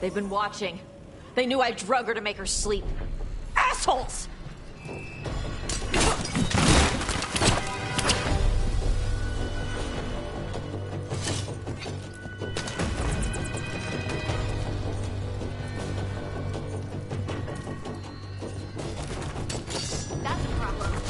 They've been watching. They knew I drug her to make her sleep. Assholes! That's a problem.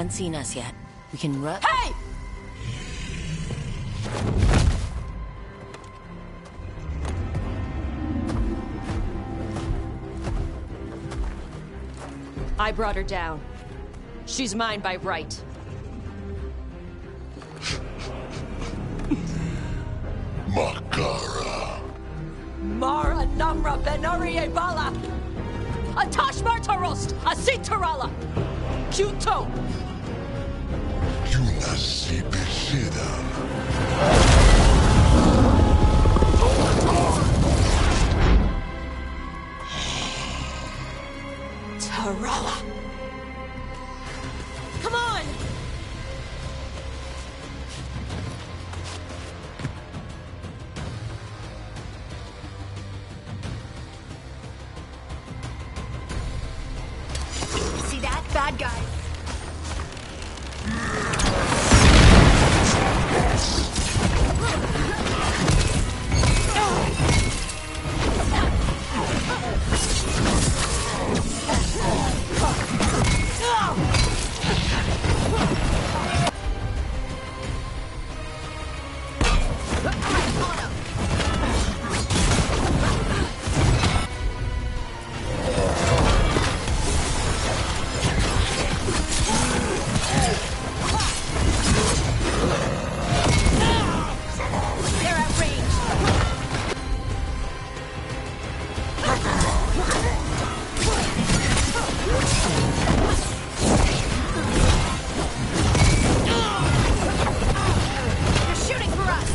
haven't seen us yet. We can run. Hey! I brought her down. She's mine by right. Makara. Mara Namra Benarie Bala! Atash Martarost! Asitarala! Kyuto! Yunasibishida. Tarala! Come on! See that? Bad guy. They're at range! They're shooting for us!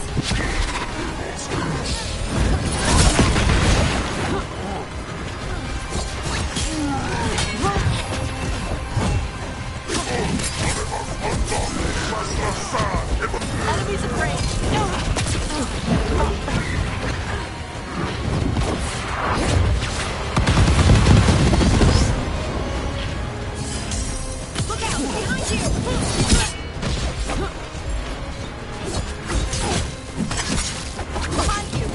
Enemies at range! Look out! Behind you! Behind you!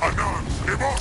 Anan, Eva!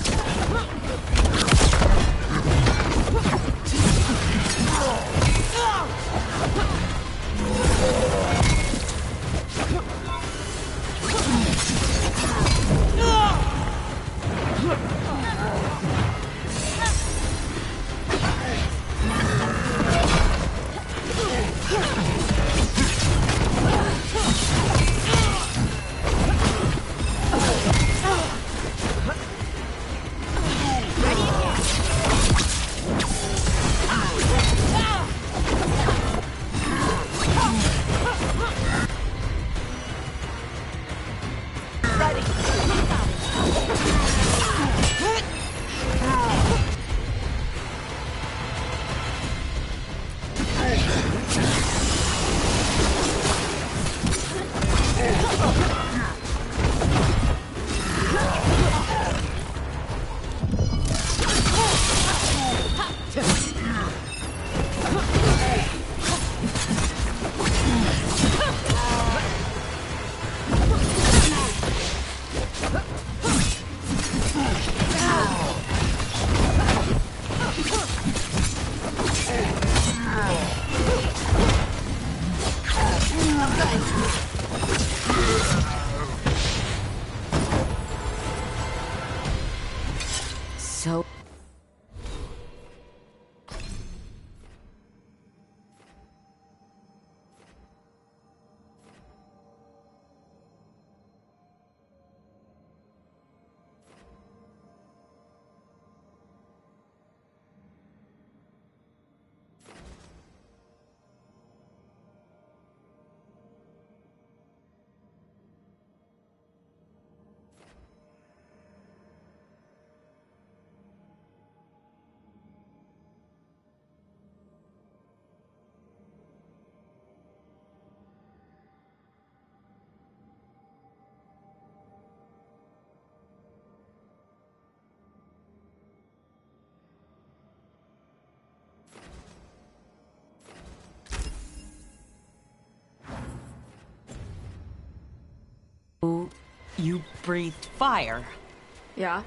So... You breathed fire. Yeah?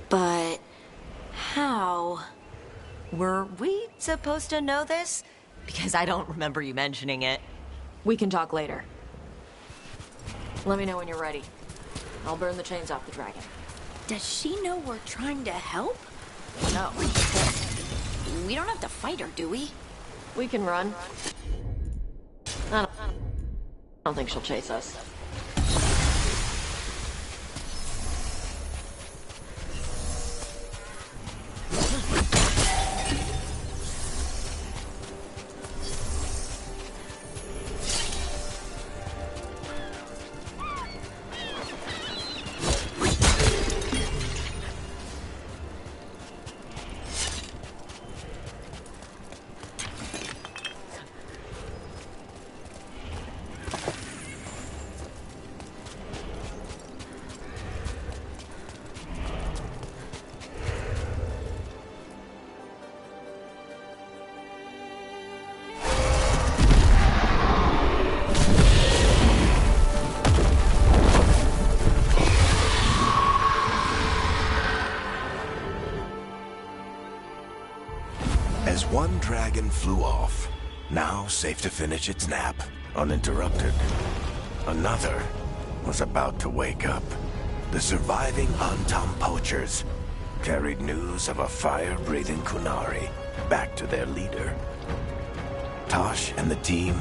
But how? Were we supposed to know this? Because I don't remember you mentioning it. We can talk later. Let me know when you're ready. I'll burn the chains off the dragon. Does she know we're trying to help? No. We don't have to fight her, do we? We can run. I don't think she'll chase us. As one dragon flew off, now safe to finish its nap, uninterrupted, another was about to wake up. The surviving Antam poachers carried news of a fire-breathing Kunari back to their leader. Tosh and the team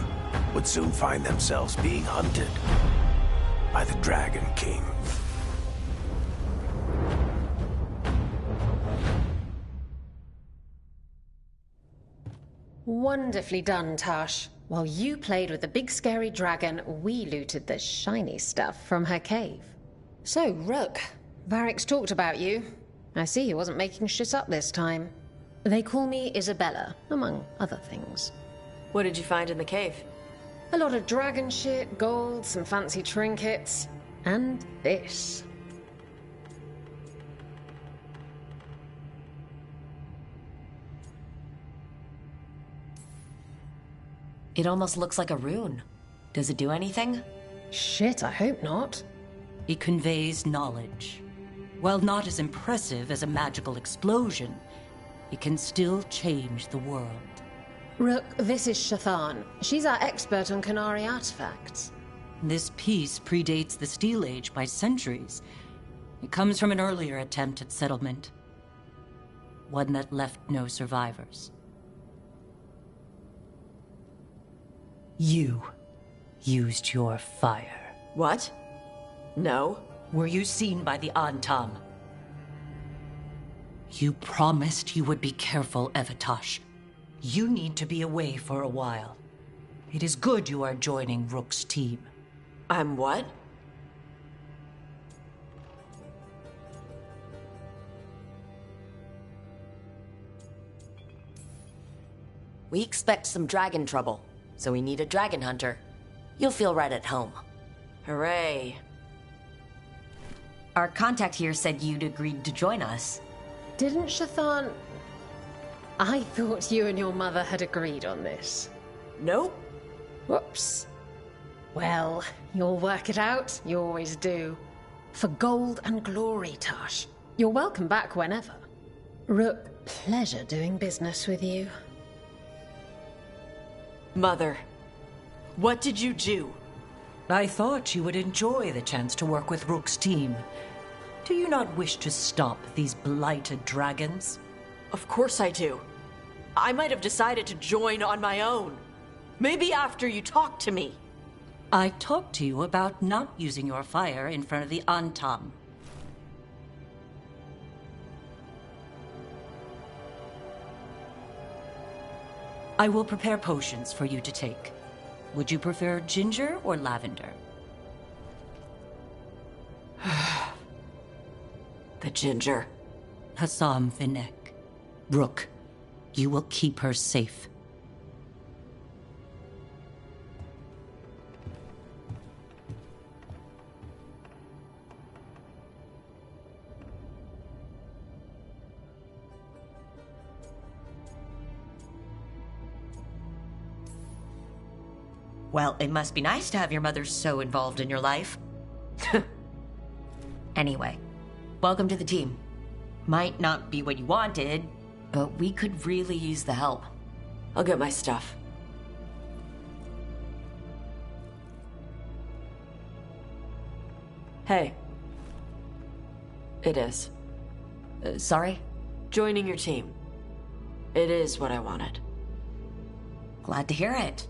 would soon find themselves being hunted by the Dragon King. Wonderfully done, Tash. While you played with the big scary dragon, we looted the shiny stuff from her cave. So, Rook, Varric's talked about you. I see he wasn't making shit up this time. They call me Isabella, among other things. What did you find in the cave? A lot of dragon shit, gold, some fancy trinkets, and this. It almost looks like a rune. Does it do anything? Shit, I hope not. It conveys knowledge. While not as impressive as a magical explosion, it can still change the world. Rook, this is Shathan. She's our expert on Kunari artifacts. This piece predates the Steel Age by centuries. It comes from an earlier attempt at settlement. One that left no survivors. You used your fire. What? No. Were you seen by the Antam? You promised you would be careful, Evatosh. You need to be away for a while. It is good you are joining Rook's team. I'm what? We expect some dragon trouble, so we need a dragon hunter. You'll feel right at home. Hooray. Our contact here said you'd agreed to join us. Didn't Shathan... I thought you and your mother had agreed on this. Nope. Whoops. Well, you'll work it out. You always do. For gold and glory, Tash. You're welcome back whenever. Rook, pleasure doing business with you. Mother, what did you do? I thought you would enjoy the chance to work with Rook's team. Do you not wish to stop these blighted dragons? Of course I do. I might have decided to join on my own. Maybe after you talked to me. I talked to you about not using your fire in front of the Antam. I will prepare potions for you to take. Would you prefer ginger or lavender? The ginger. Hassam Vinek. Rook, you will keep her safe. Well, it must be nice to have your mother so involved in your life. Anyway, welcome to the team. Might not be what you wanted, but we could really use the help. I'll get my stuff. Hey. It is. Sorry? Joining your team. It is what I wanted. Glad to hear it.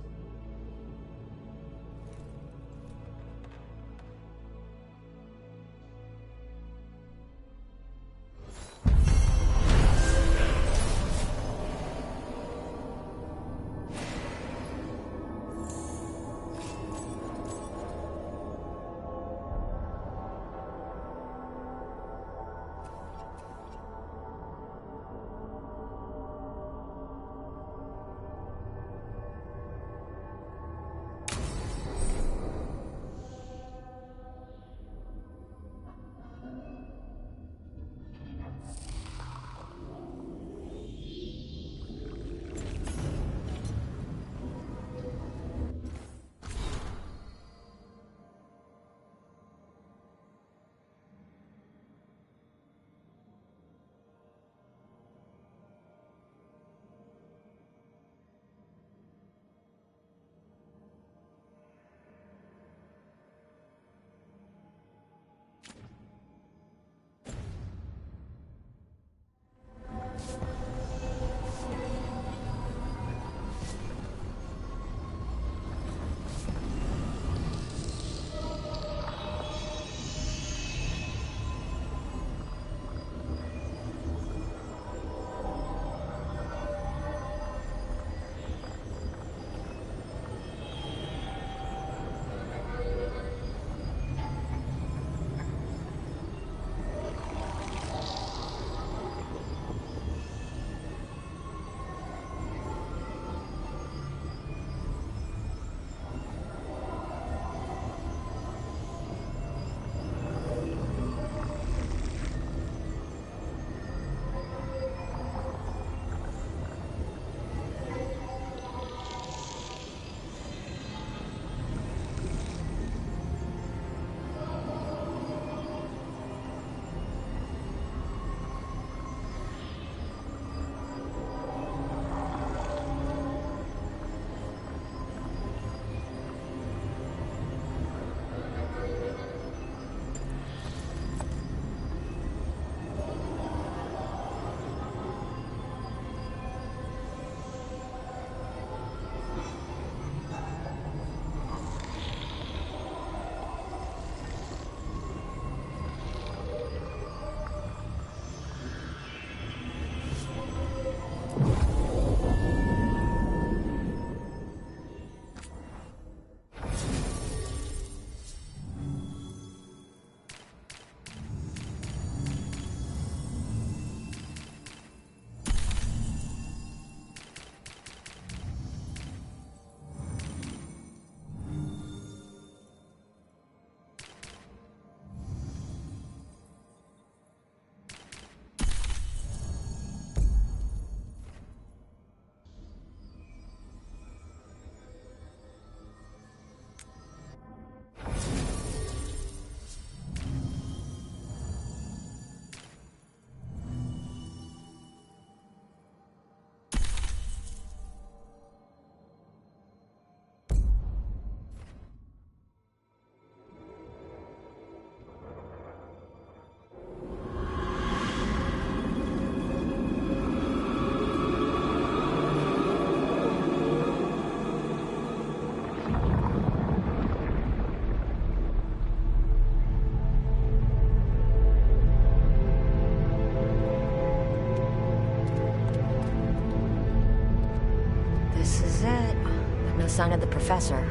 Sign of the professor.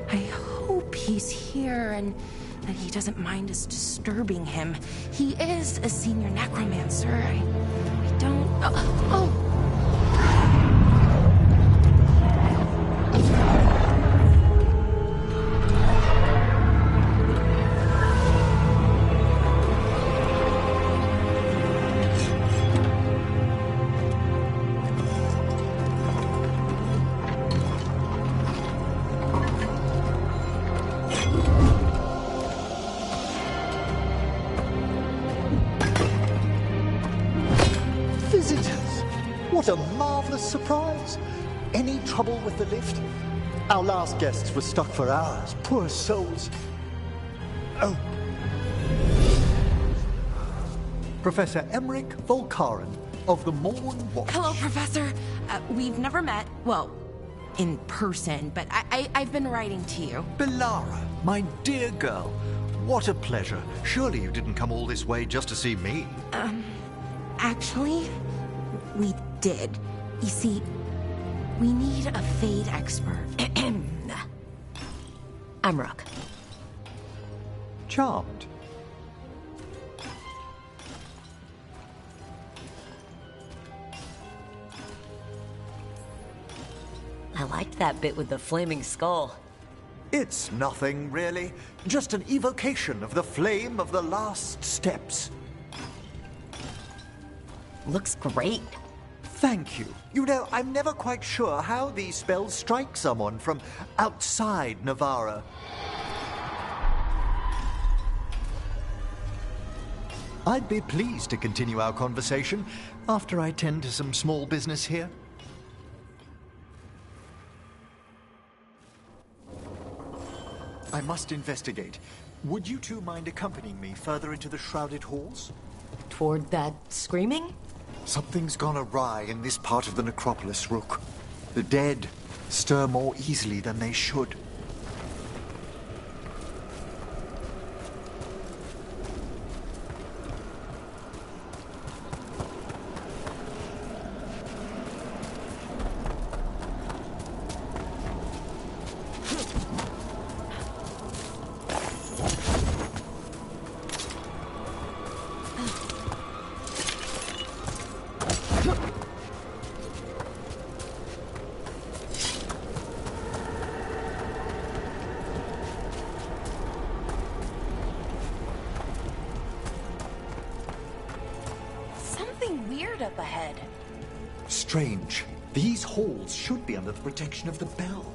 I hope he's here and that he doesn't mind us disturbing him. He is a senior necromancer. I don't... Oh! was a marvelous surprise. Any trouble with the lift? Our last guests were stuck for hours. Poor souls. Oh. Professor Emmerich Volkaren of the Morn Watch. Hello, Professor. We've never met. Well, in person, but I've been writing to you. Belara, my dear girl. What a pleasure. Surely you didn't come all this way just to see me. Actually, we did. You see, we need a Fade expert. I'm Rook. Charmed. I liked that bit with the flaming skull. It's nothing, really. Just an evocation of the flame of the last steps. Looks great. Thank you. You know, I'm never quite sure how these spells strike someone from outside Navarra. I'd be pleased to continue our conversation after I tend to some small business here. I must investigate. Would you two mind accompanying me further into the shrouded halls? Toward that screaming? Something's gone awry in this part of the necropolis, Rook. The dead stir more easily than they should. Up ahead. Strange. These halls should be under the protection of the bell.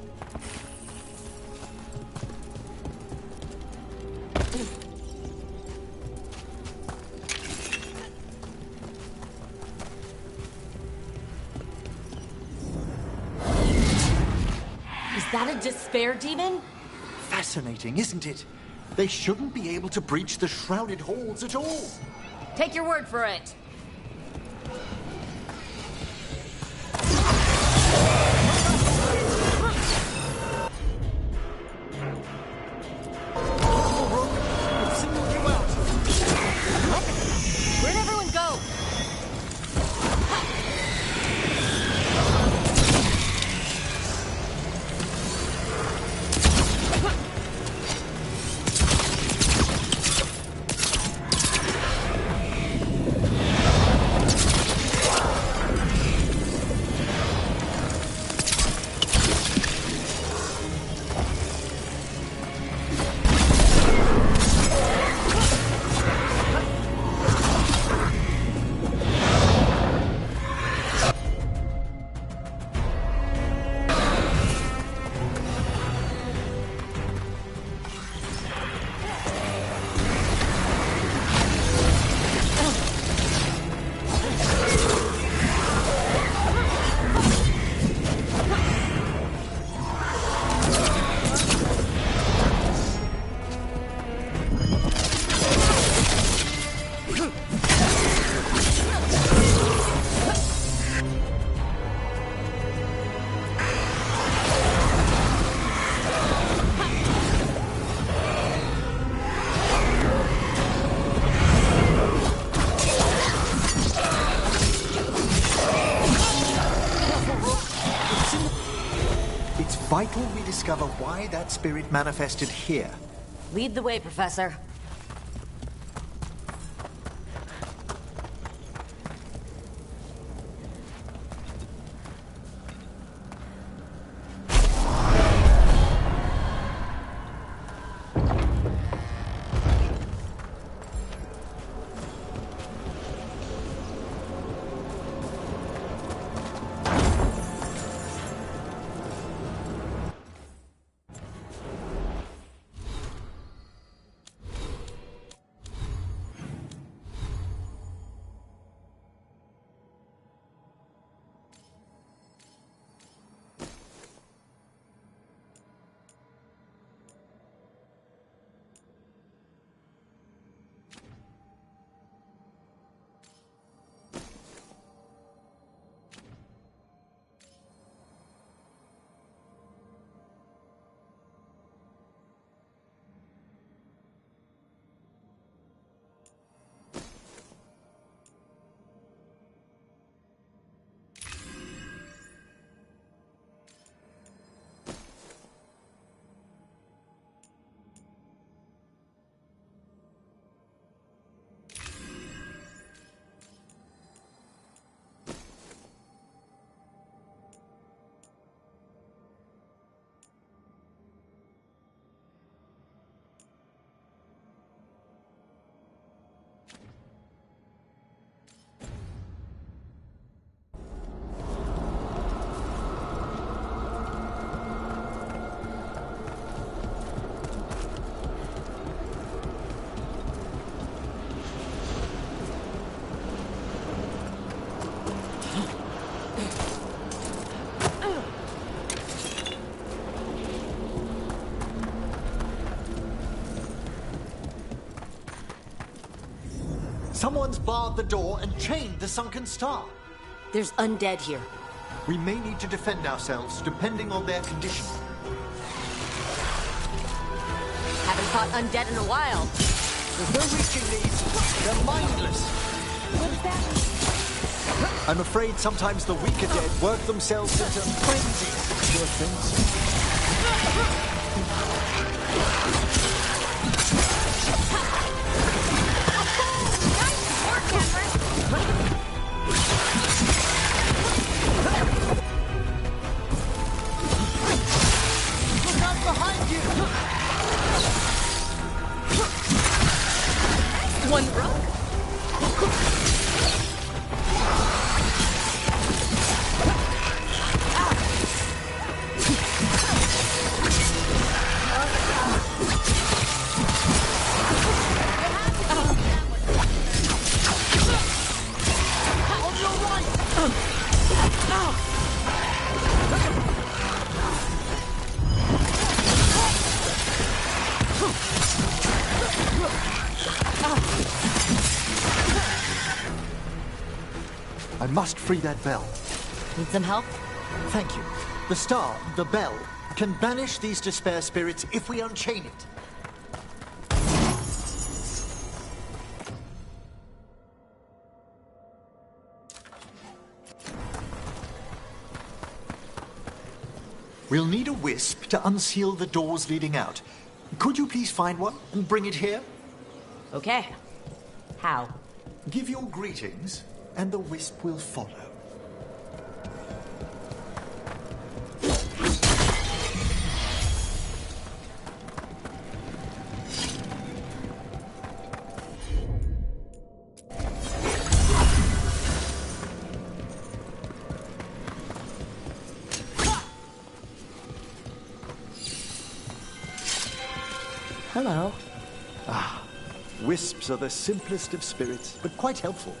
Is that a despair demon? Fascinating, isn't it? They shouldn't be able to breach the shrouded halls at all. Take your word for it. Where'd everyone go? Vital we discover why that spirit manifested here. Lead the way, Professor. Someone's barred the door and chained the sunken star. There's undead here. We may need to defend ourselves depending on their condition. Haven't fought undead in a while. There's no reaching these. They're mindless. What does that mean? I'm afraid sometimes the weaker dead work themselves into frenzy. Sure things. One broke. I must free that bell. Need some help? Thank you. The star, the bell, can banish these despair spirits if we unchain it. We'll need a wisp to unseal the doors leading out. Could you please find one and bring it here? Okay. How? Give your greetings, and the wisp will follow. Hello. Wisps are the simplest of spirits, but quite helpful.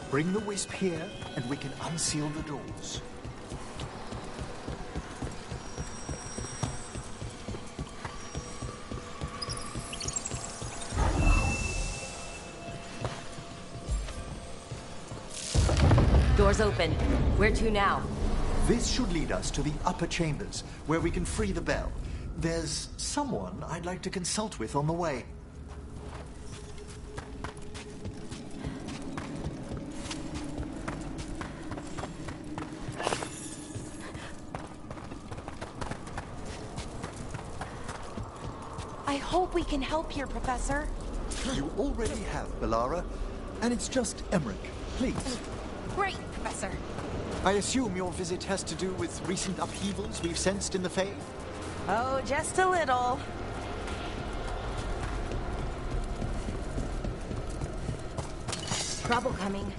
Bring the wisp here, and we can unseal the doors. Doors open. Where to now? This should lead us to the upper chambers, where we can free the bell. There's someone I'd like to consult with on the way. I hope we can help here, Professor. You already have, Bellara, and it's just Emmerich. Please. Great, Professor. I assume your visit has to do with recent upheavals we've sensed in the Fae? Oh, just a little. Trouble coming.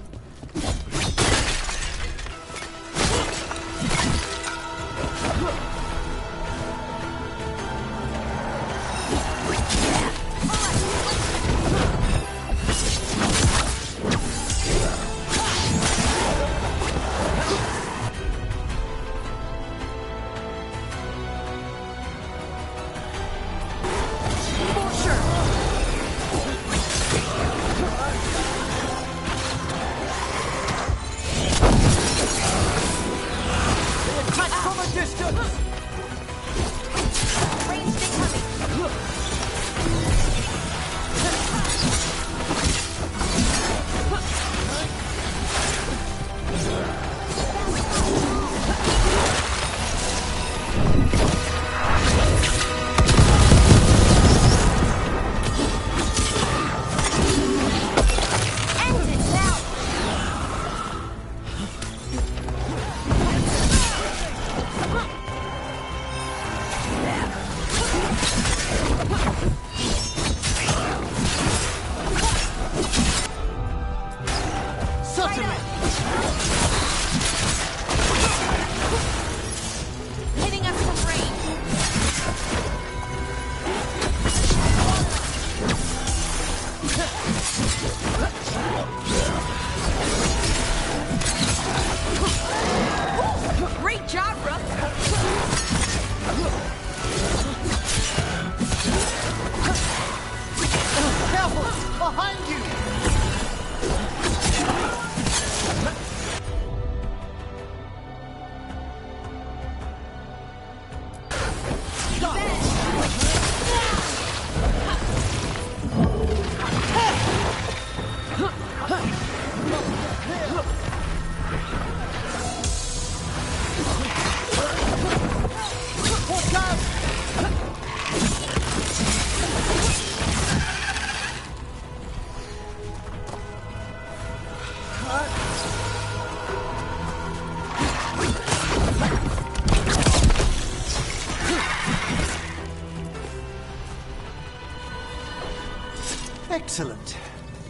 Excellent.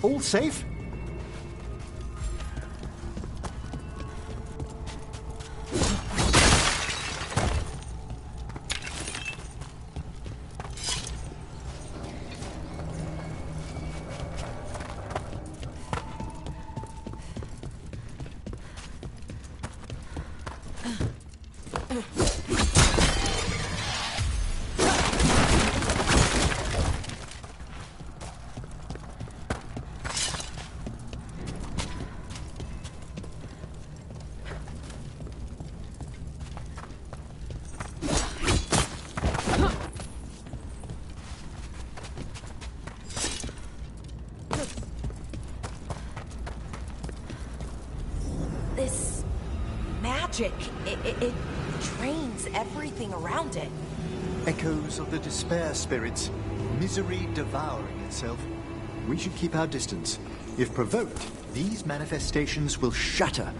All safe? This magic, it drains everything around it. Echoes of the despair spirits, misery devouring itself. We should keep our distance. If provoked, these manifestations will shatter.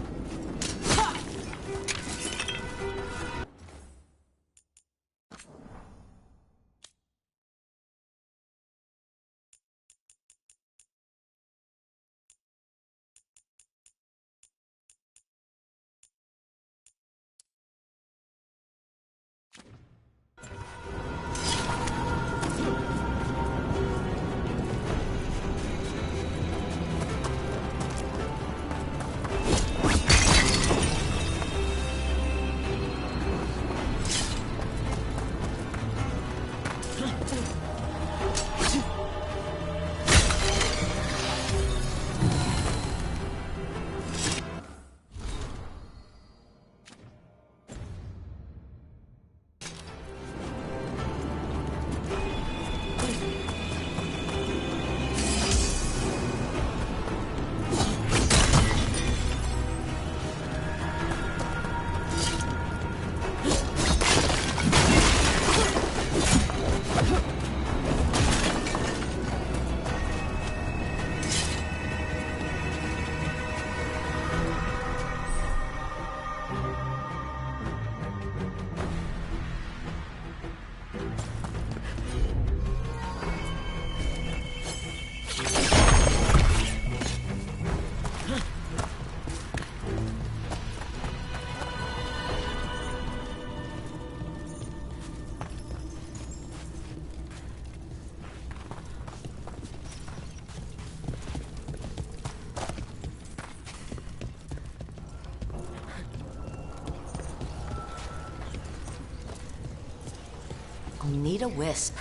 We need a wisp.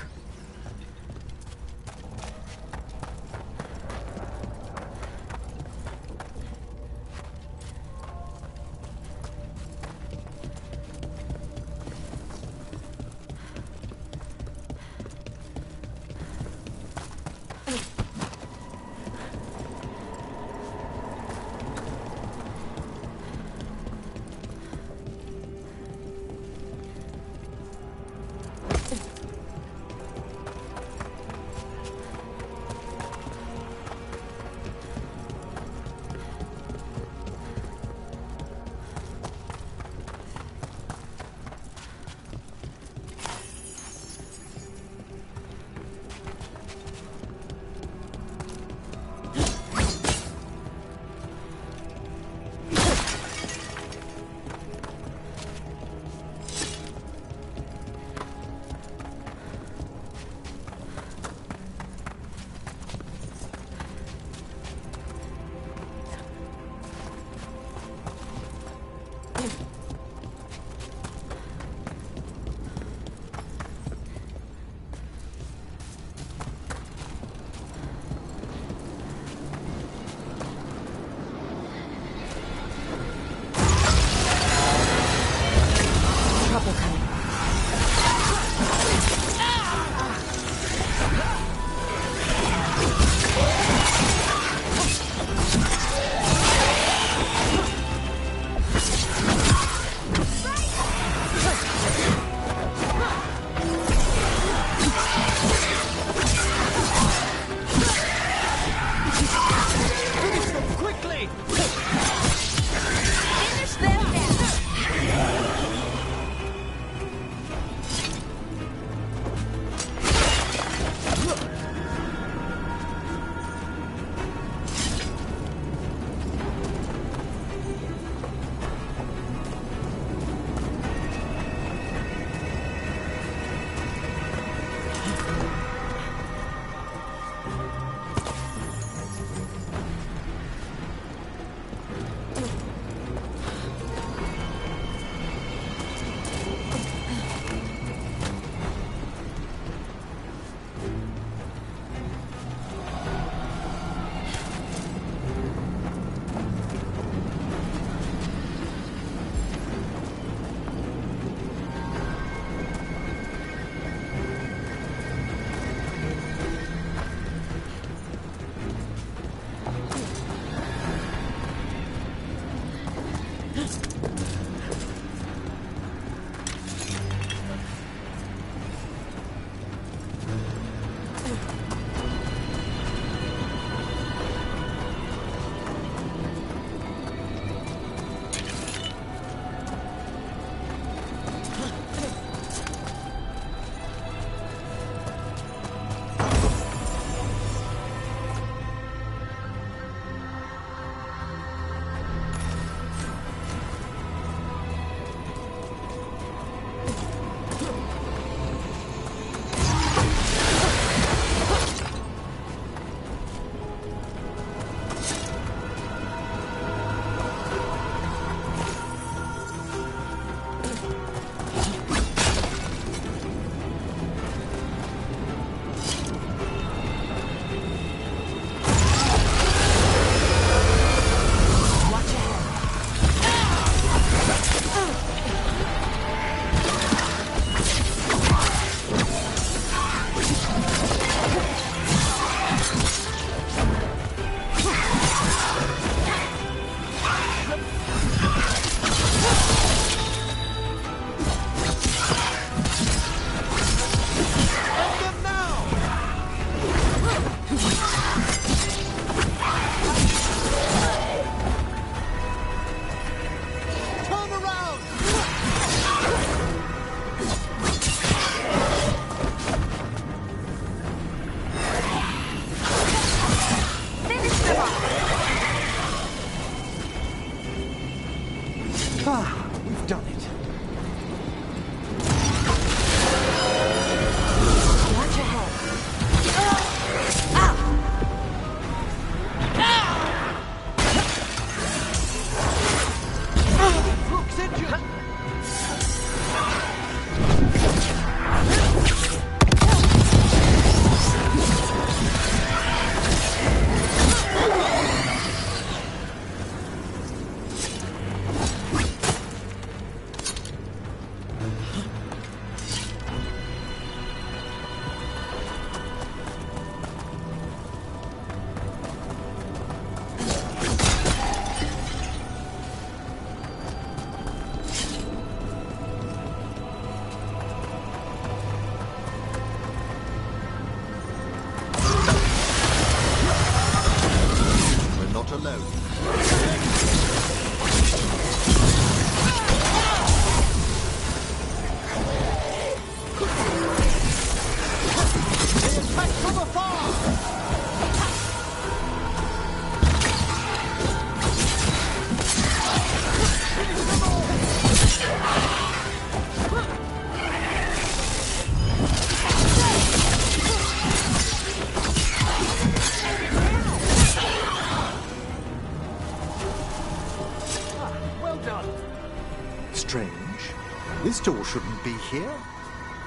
shouldn't be here.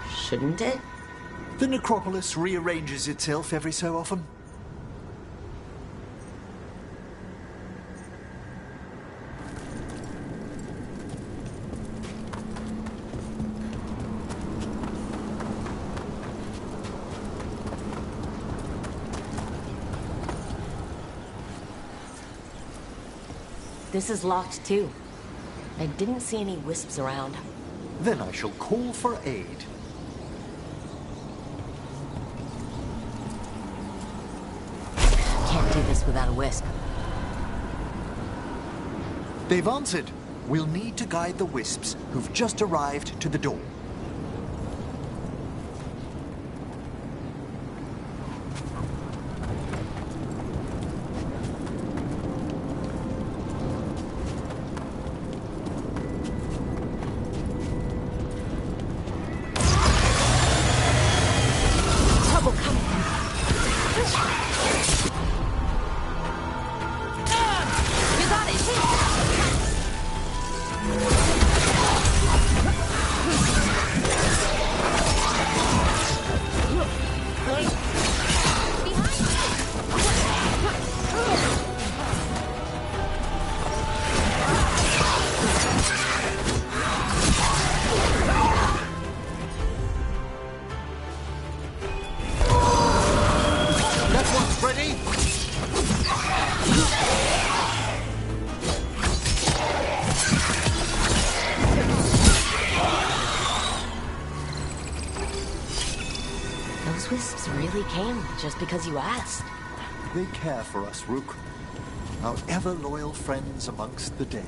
Shouldn't it? The necropolis rearranges itself every so often. This is locked too. I didn't see any wisps around. Then I shall call for aid. Can't do this without a wisp. They've answered. We'll need to guide the wisps who've just arrived to the door. Those wisps really came just because you asked. They care for us, Rook. Our ever-loyal friends amongst the dead.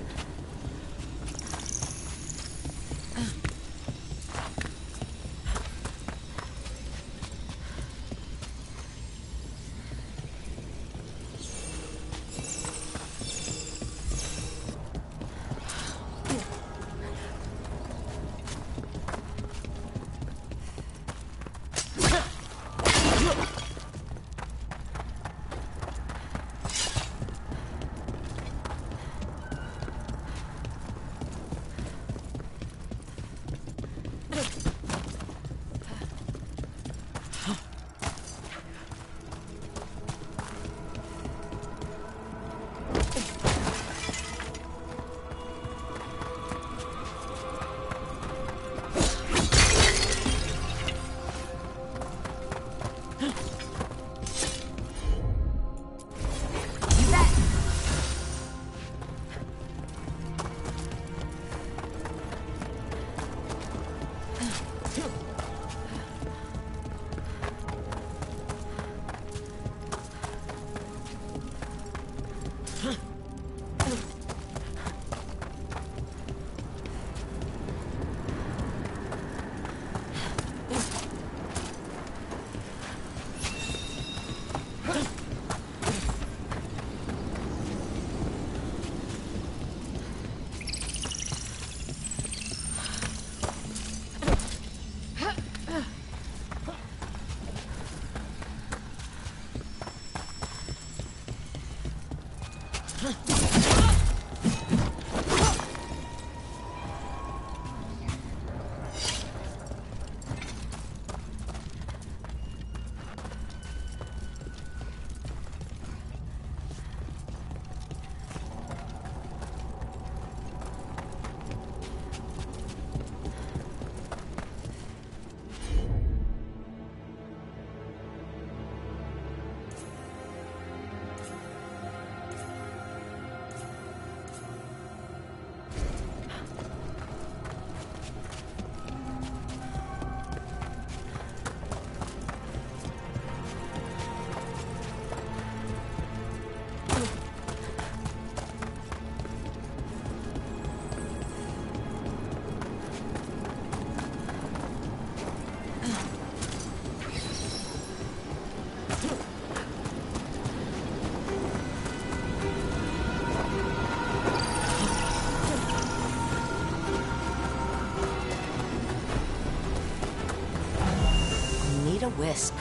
A wisp.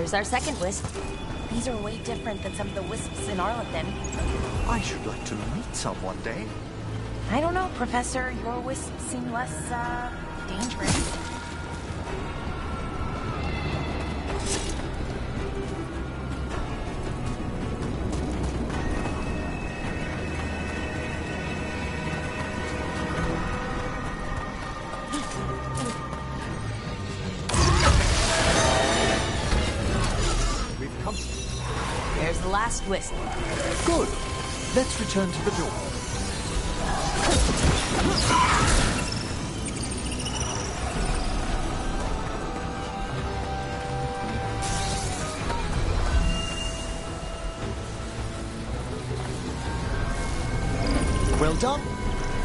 Here's our second wisp. These are way different than some of the wisps in Arlington. I should like to meet some one day. I don't know, Professor. Your wisps seem less, dangerous. There's the last wisp. Good. Let's return to the door. Well done.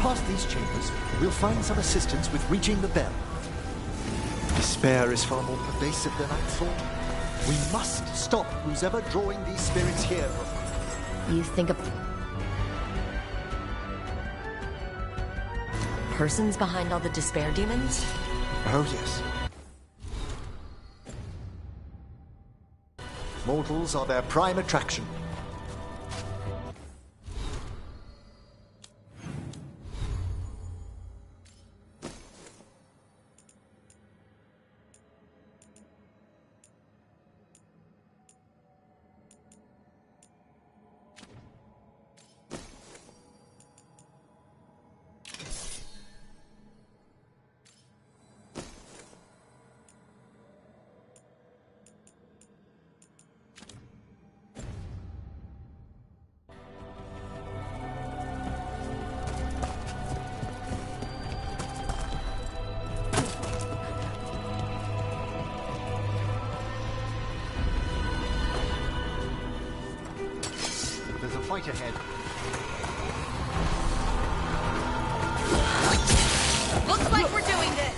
Past these chambers, we'll find some assistance with reaching the bell. Despair is far more pervasive than I thought. We must stop who's ever drawing these spirits here. You think a person's behind all the despair demons? Oh, yes. Mortals are their prime attraction. There's a fight ahead. Looks like we're doing this!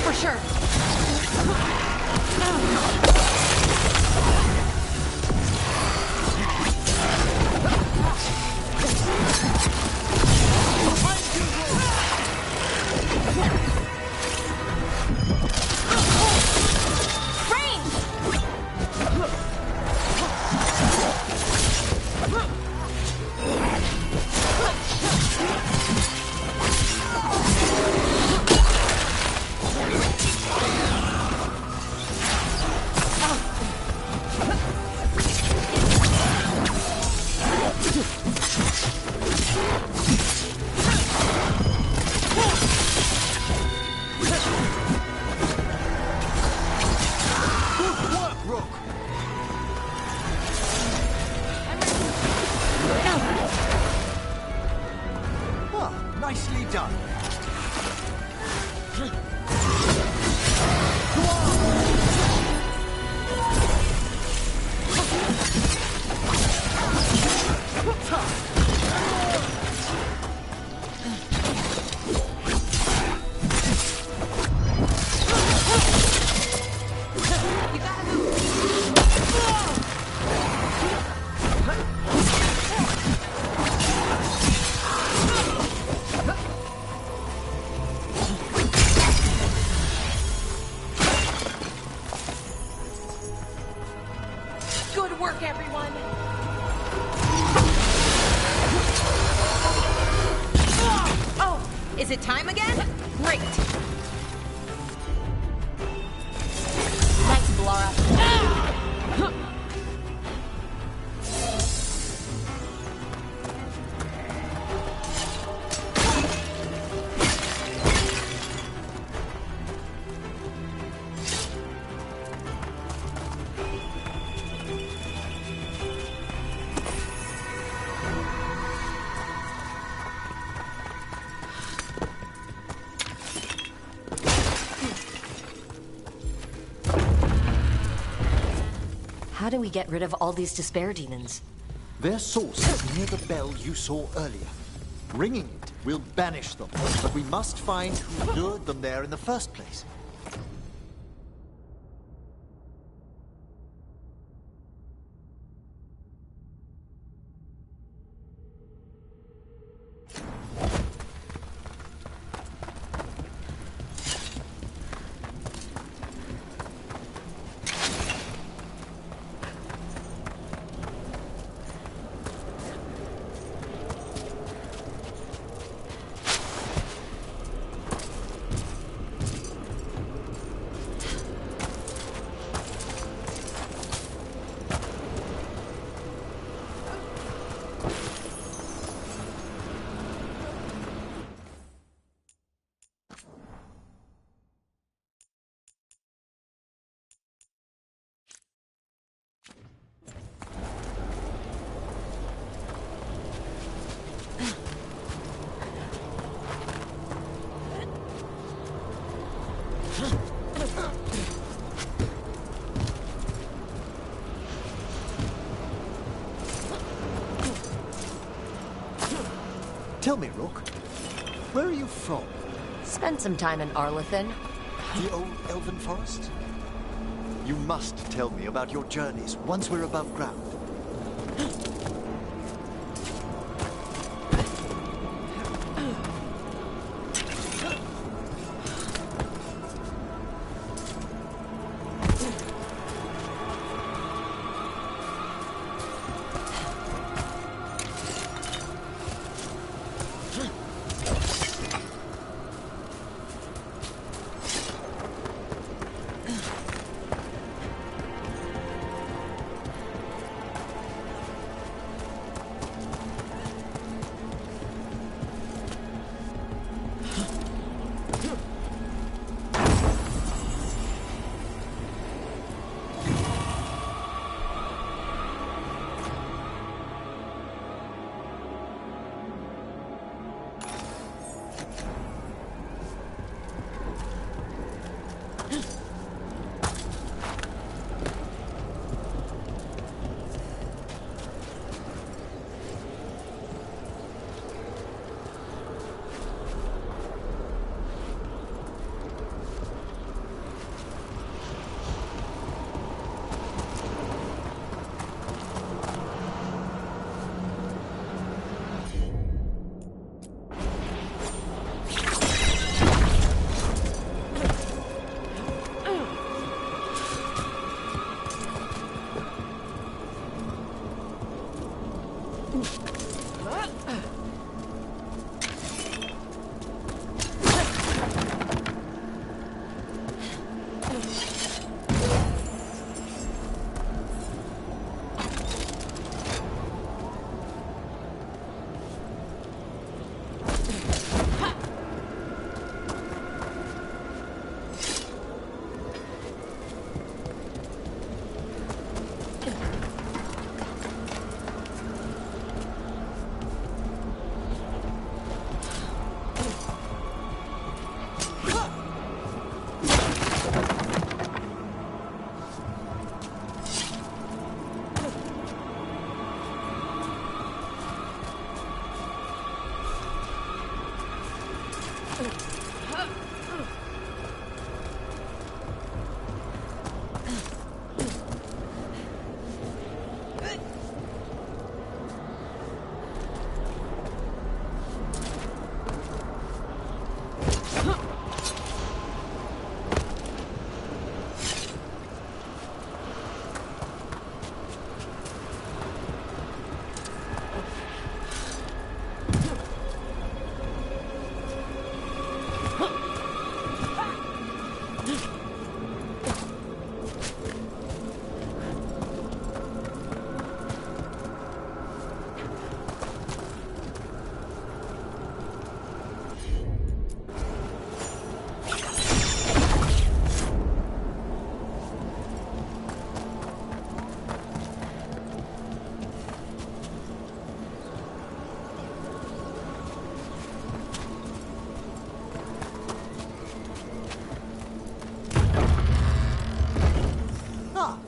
For sure. Nicely done. Good work, everyone! Oh, is it time again? Great! Thanks, Blora. do we get rid of all these despair demons? Their source is near the bell you saw earlier. Ringing it will banish them, but we must find who lured them there in the first place. Tell me, Rook, where are you from? Spent some time in Arlethan. The old elven forest? You must tell me about your journeys once we're above ground.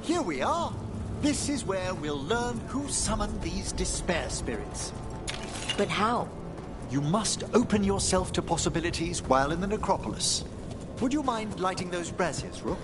Here we are. This is where we'll learn who summoned these despair spirits. But how? You must open yourself to possibilities while in the necropolis. Would you mind lighting those braziers, Rook?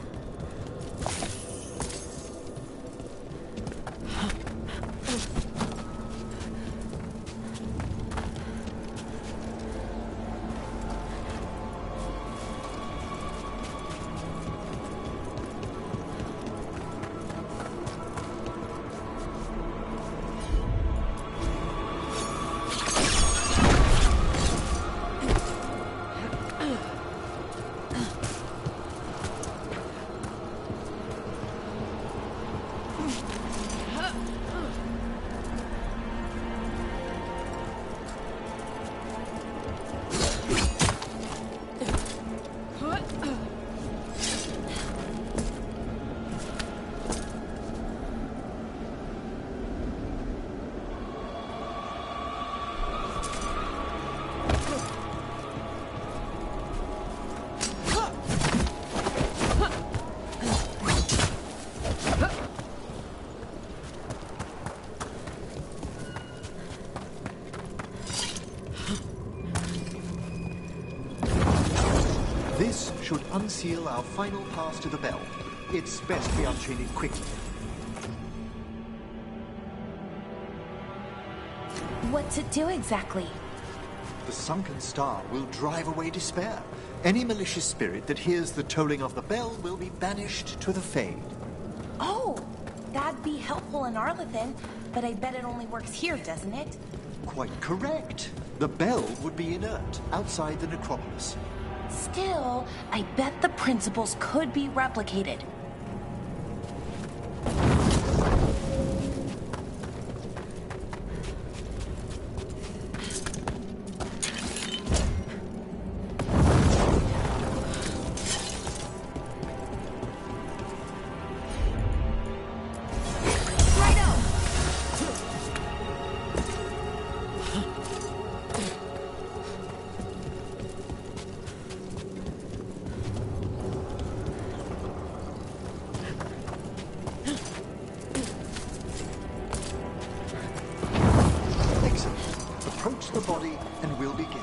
This should unseal our final pass to the bell. It's best we unchain it quickly. What's it do exactly? The sunken star will drive away despair. Any malicious spirit that hears the tolling of the bell will be banished to the Fade. Oh, that'd be helpful in Arlethan, but I bet it only works here, doesn't it? Quite correct. The bell would be inert outside the necropolis. Still, I bet the principles could be replicated. Approach the body and we'll begin.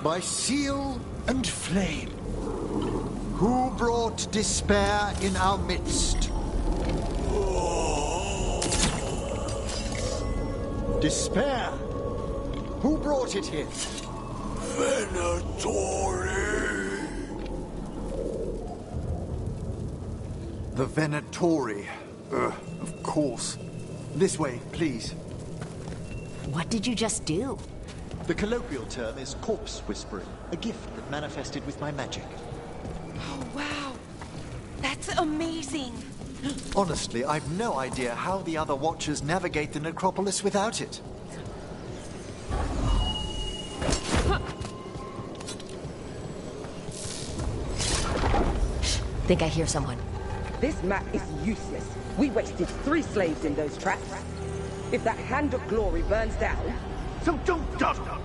By seal and flame, who brought despair in our midst? Despair? Who brought it here? Venatori! The Venatori. Of course. This way, please. What did you just do? The colloquial term is corpse whispering, a gift that manifested with my magic. Oh, wow. That's amazing. Honestly, I've no idea how the other Watchers navigate the necropolis without it. Think I hear someone. This map is useless. We wasted 3 slaves in those traps. If that Hand of Glory burns down, So don't dust up!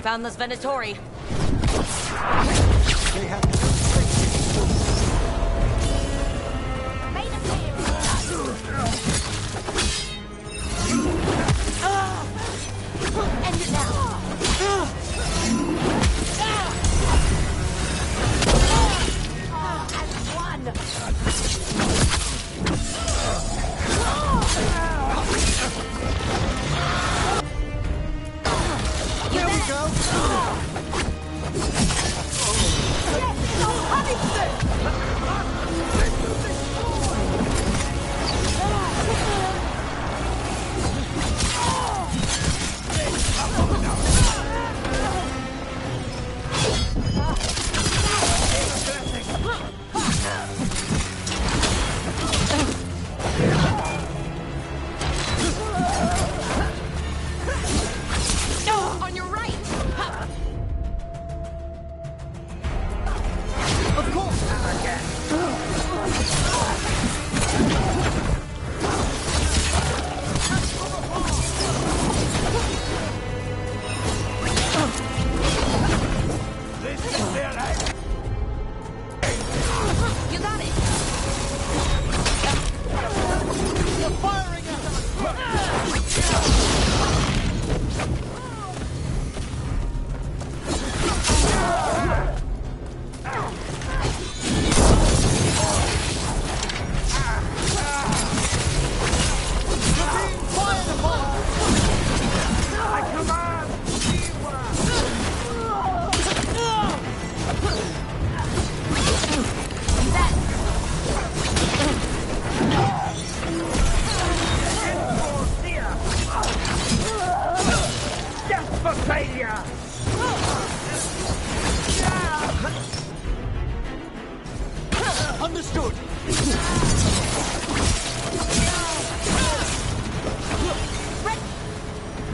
Found this Venatori. They have no End it now!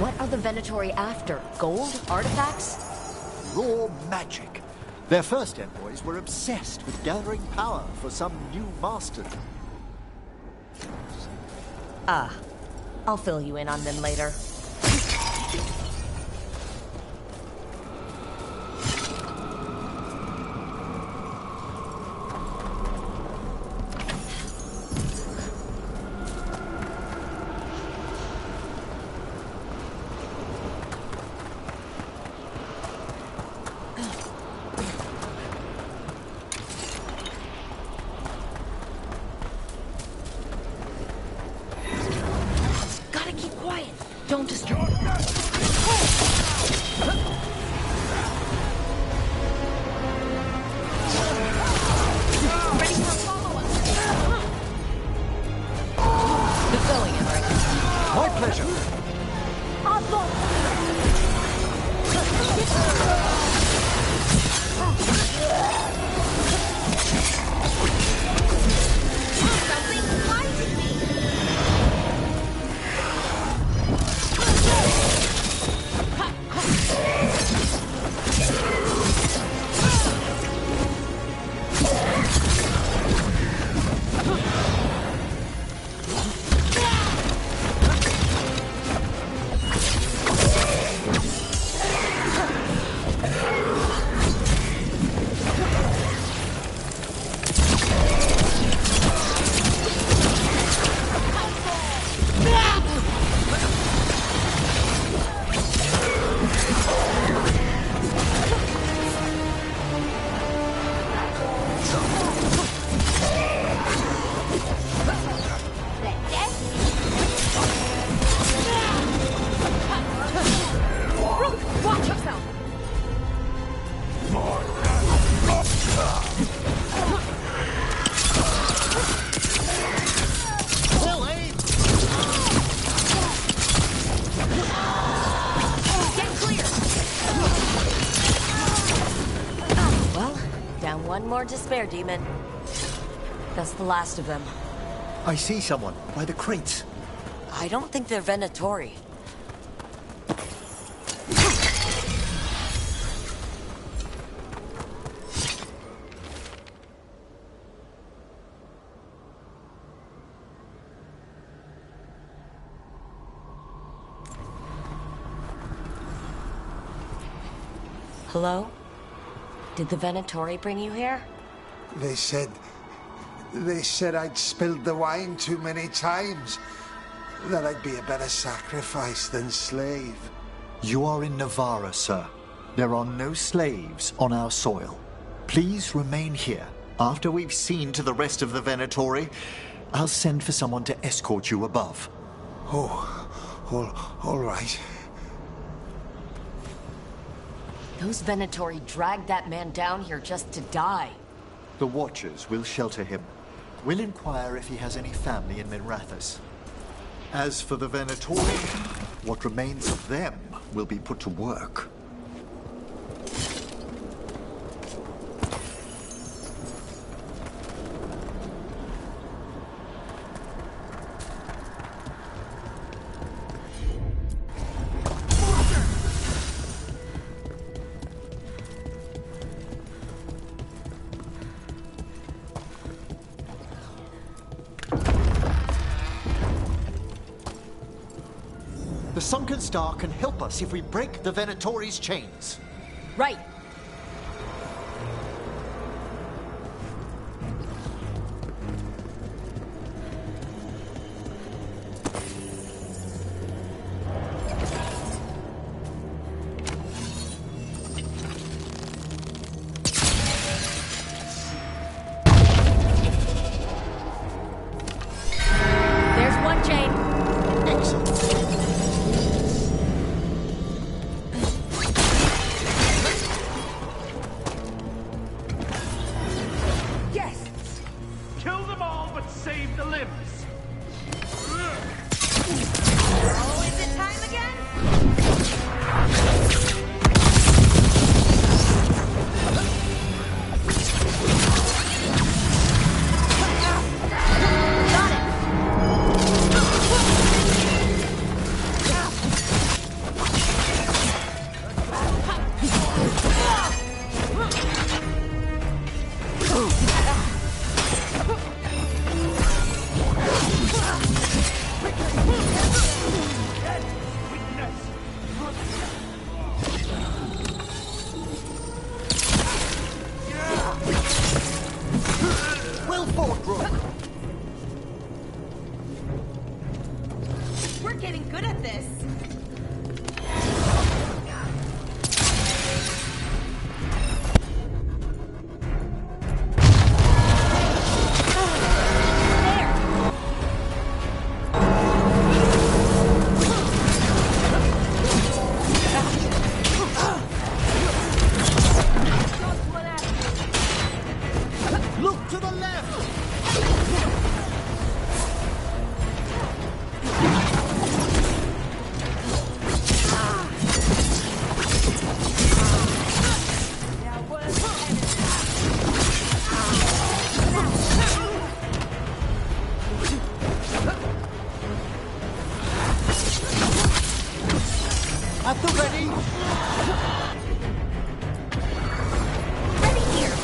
What are the Venatori after? Gold? Artifacts? Raw magic. Their first envoys were obsessed with gathering power for some new master. Ah, I'll fill you in on them later. Don't disturb. Ready for a follow-up. Good going, Emmerich. My pleasure. Something blinded me. Watch yourself! Get clear! Well, down one more despair demon. That's the last of them. I see someone by the crates. I don't think they're Venatori. Hello? Did the Venatori bring you here? They said I'd spilled the wine too many times. That I'd be a better sacrifice than slave. You are in Navarra, sir. There are no slaves on our soil. Please remain here. After we've seen to the rest of the Venatori, I'll send for someone to escort you above. All right. Those Venatori dragged that man down here just to die. The Watchers will shelter him. We'll inquire if he has any family in Minrathous. As for the Venatori, what remains of them will be put to work. The Sunken Star can help us if we break the Venatori's chains. Right. There's one chain. Excellent. getting good at this. Look to the left! At the ready! Ready here.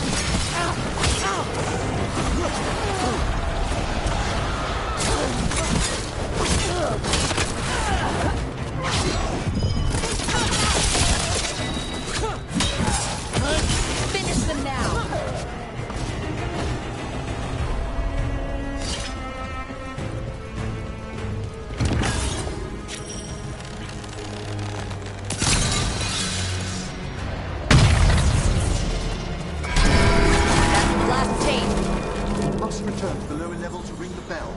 Finish them now. That's the last tape. We must return to the lower level to ring the bell.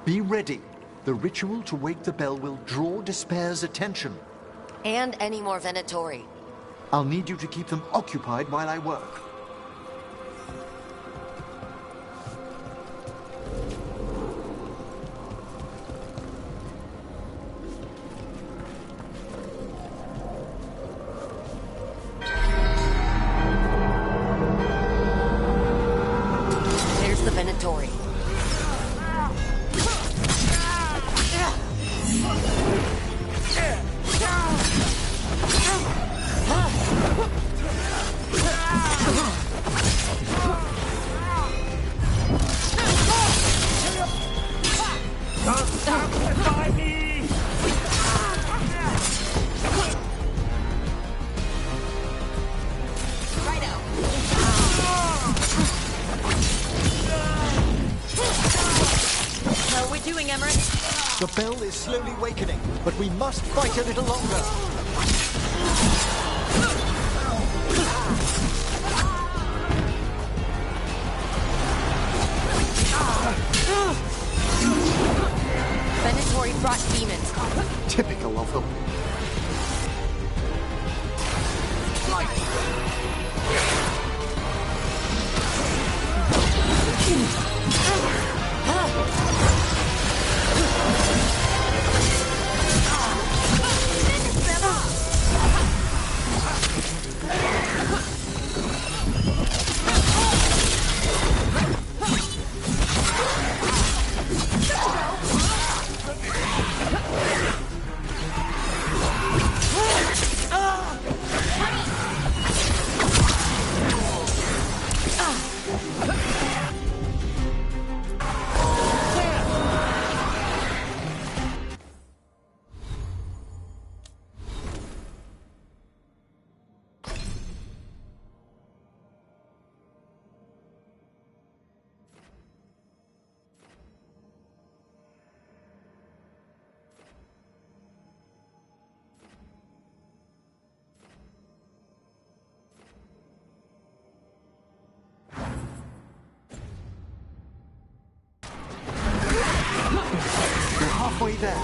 Be ready. The ritual to wake the bell will draw Despair's attention. And any more Venatori. I'll need you to keep them occupied while I work. There's the Venatori. How are we doing, Emmerich? The bell is slowly wakening, but we must fight a little longer. Venatori brought demons. Typical of them. Halfway there.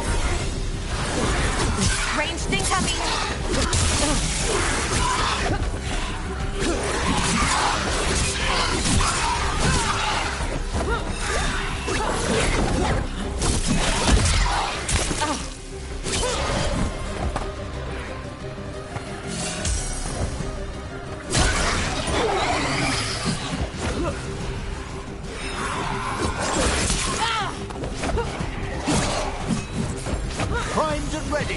Ranged incoming. and ready.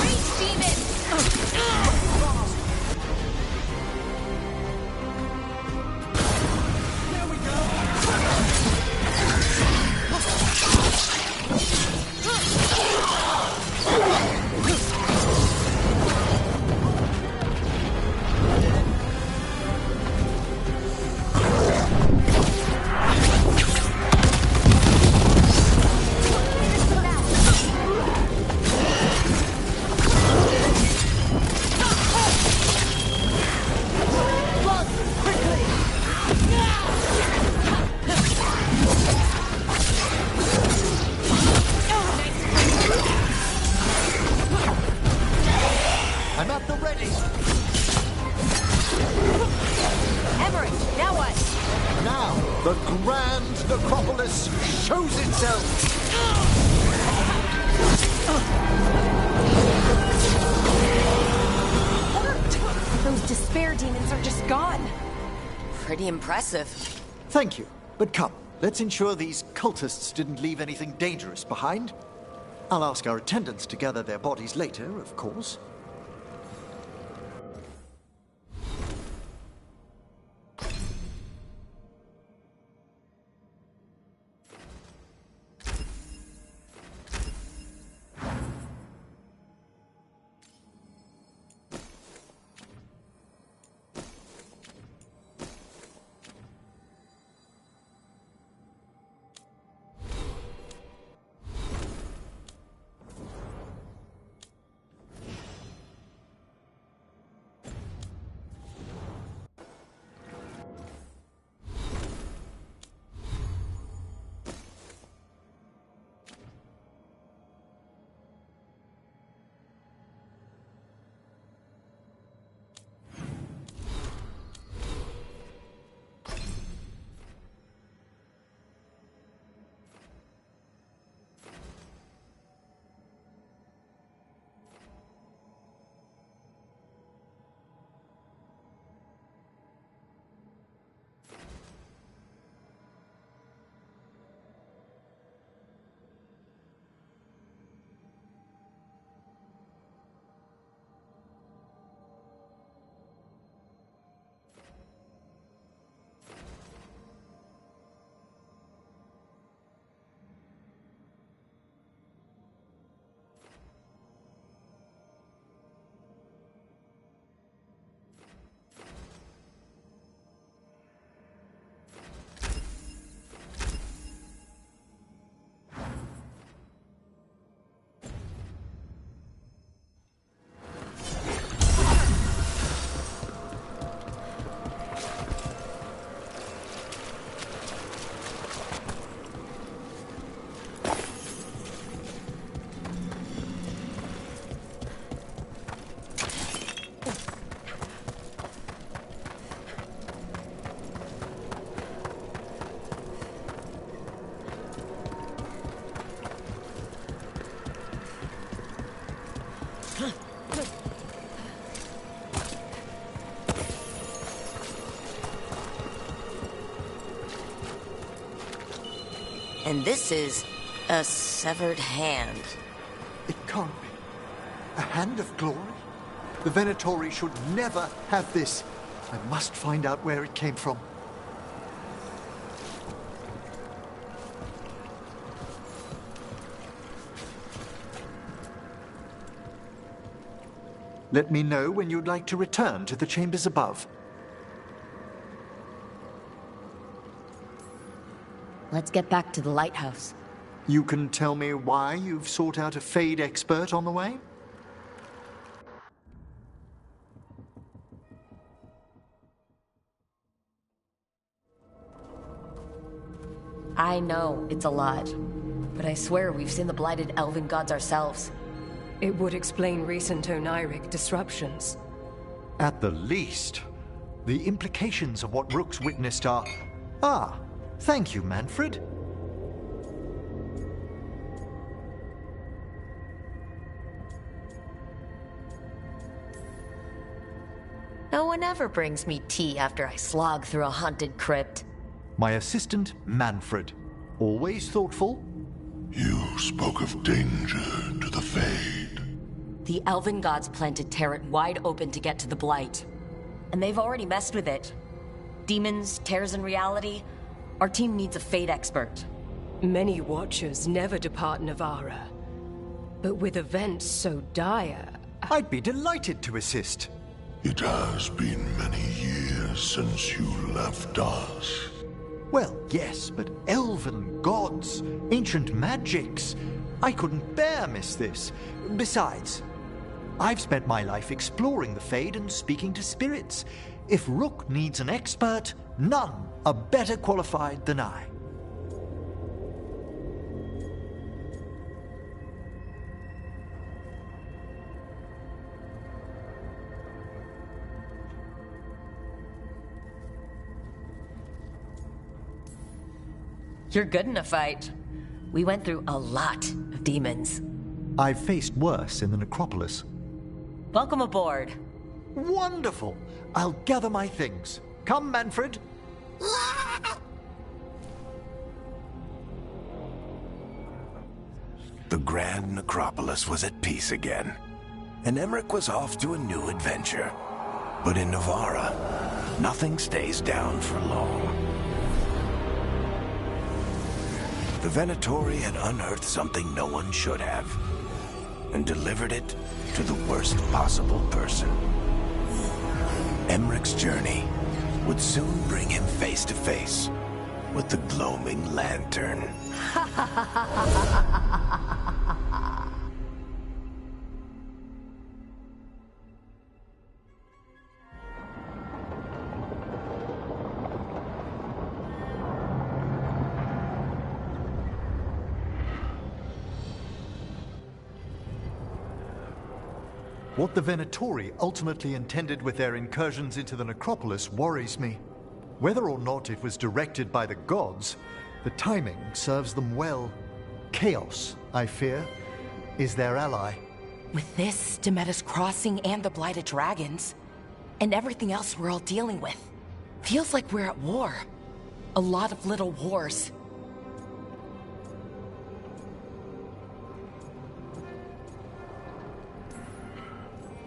Reach, demon! Here we go. I'm at the ready. Emmerich, now what? Now, the grand necropolis shows itself. Those despair demons are just gone. Pretty impressive. Thank you. But come, let's ensure these cultists didn't leave anything dangerous behind. I'll ask our attendants to gather their bodies later, of course. And this is a severed hand. It can't be. A hand of glory? The Venatori should never have this. I must find out where it came from. Let me know when you'd like to return to the chambers above. Let's get back to the lighthouse. You can tell me why you've sought out a Fade expert on the way? I know it's a lot, but I swear we've seen the blighted elven gods ourselves. It would explain recent Oniric disruptions. At the least. The implications of what Rook's witnessed are... Ah, thank you, Manfred. No one ever brings me tea after I slog through a haunted crypt. My assistant, Manfred. Always thoughtful. You spoke of danger to the Fade. The Elven gods plan to tear it wide open to get to the Blight. And they've already messed with it. Demons, tears in reality. Our team needs a Fade expert. Many Watchers never depart Navara. But with events so dire... I'd be delighted to assist. It has been many years since you left us. Well, yes, but elven gods, ancient magics. I couldn't bear miss this. Besides, I've spent my life exploring the Fade and speaking to spirits. If Rook needs an expert, none are better qualified than I. You're good in a fight. We went through a lot of demons. I've faced worse in the necropolis. Welcome aboard. Wonderful! I'll gather my things. Come, Manfred. The Grand Necropolis was at peace again, and Emmerich was off to a new adventure. But in Navara, nothing stays down for long. The Venatori had unearthed something no one should have, and delivered it to the worst possible person. Emmerich's journey would soon bring him face to face with the gloaming lantern. What the Venatori ultimately intended with their incursions into the necropolis worries me. Whether or not it was directed by the gods, the timing serves them well. Chaos, I fear, is their ally. With this, Demeter's Crossing and the Blighted Dragons, and everything else we're all dealing with, feels like we're at war. A lot of little wars.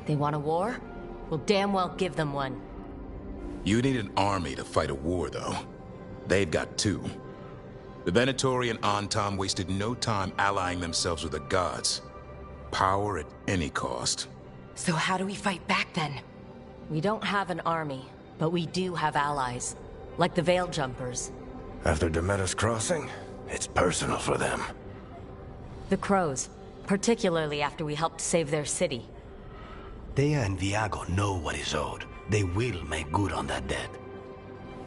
They want a war? We'll damn well give them one. You need an army to fight a war, though. They've got two. The Venatori and Antam wasted no time allying themselves with the gods. Power at any cost. So how do we fight back, then? We don't have an army, but we do have allies. Like the Veil Jumpers. After Demeter's Crossing, it's personal for them. The Crows. Particularly after we helped save their city. Thea and Viago know what is owed. They will make good on that debt.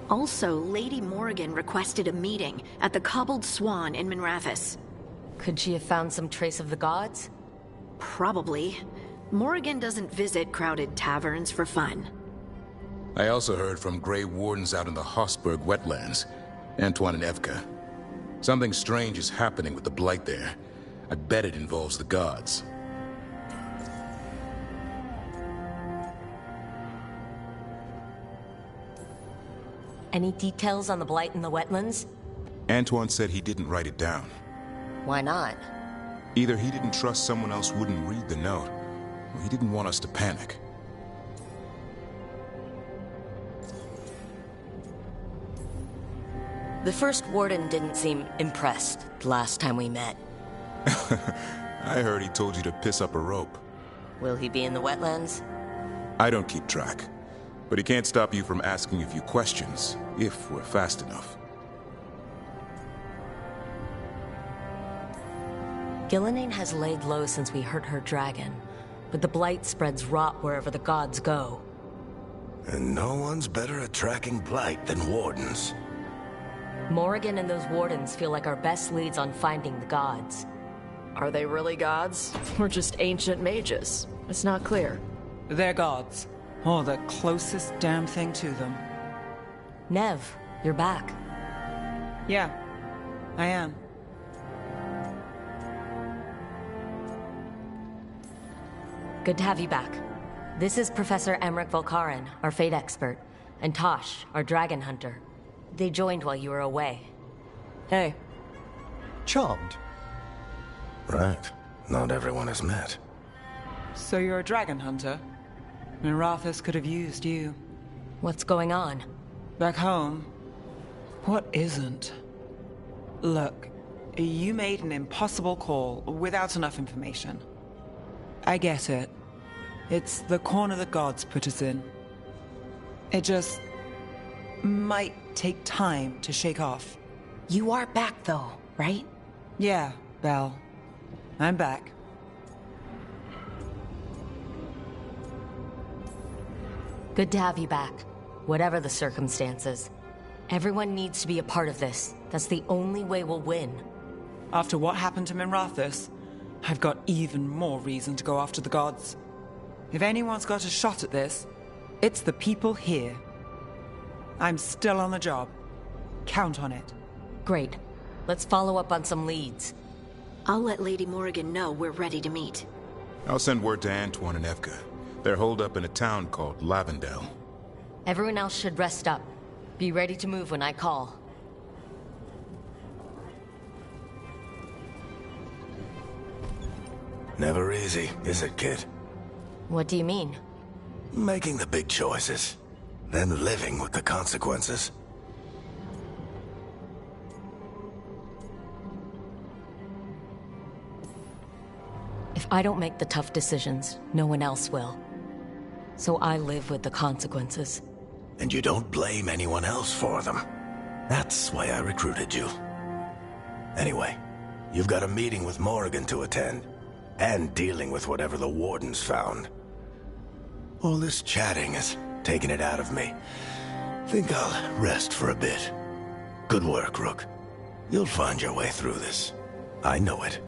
Also, Lady Morrigan requested a meeting at the Cobbled Swan in Minrathous. Could she have found some trace of the gods? Probably. Morrigan doesn't visit crowded taverns for fun. I also heard from Grey Wardens out in the Hossberg wetlands. Antoine and Evka. Something strange is happening with the Blight there. I bet it involves the gods. Any details on the Blight in the wetlands? Antoine said he didn't write it down. Why not? Either he didn't trust someone else wouldn't read the note, or he didn't want us to panic. The first warden didn't seem impressed the last time we met. I heard he told you to piss up a rope. Will he be in the wetlands? I don't keep track. But he can't stop you from asking a few questions, if we're fast enough. Gillenane has laid low since we hurt her dragon, but the Blight spreads rot wherever the gods go. And no one's better at tracking Blight than Wardens. Morrigan and those Wardens feel like our best leads on finding the gods. Are they really gods? Or just ancient mages? It's not clear. They're gods. Or the closest damn thing to them. Nev, you're back. Yeah, I am. Good to have you back. This is Professor Emmerich Volkaren, our fate expert, and Tosh, our dragon hunter. They joined while you were away. Hey. Charmed. Right. Not everyone has met. So you're a dragon hunter? Mirathus could have used you. What's going on? Back home? What isn't? Look, you made an impossible call without enough information. I get it. It's the corner the gods put us in. It just might take time to shake off. You are back, though, right? Yeah, Belle. I'm back. Good to have you back, whatever the circumstances. Everyone needs to be a part of this. That's the only way we'll win. After what happened to Mirathus, I've got even more reason to go after the gods. If anyone's got a shot at this, it's the people here. I'm still on the job. Count on it. Great. Let's follow up on some leads. I'll let Lady Morrigan know we're ready to meet. I'll send word to Antoine and Evka. They're holed up in a town called Lavendel. Everyone else should rest up. Be ready to move when I call. Never easy, is it, kid? What do you mean? Making the big choices, then living with the consequences. If I don't make the tough decisions, no one else will. So I live with the consequences. And you don't blame anyone else for them. That's why I recruited you. Anyway, you've got a meeting with Morrigan to attend, and dealing with whatever the Wardens found. All this chatting has taken it out of me. Think I'll rest for a bit. Good work, Rook. You'll find your way through this. I know it.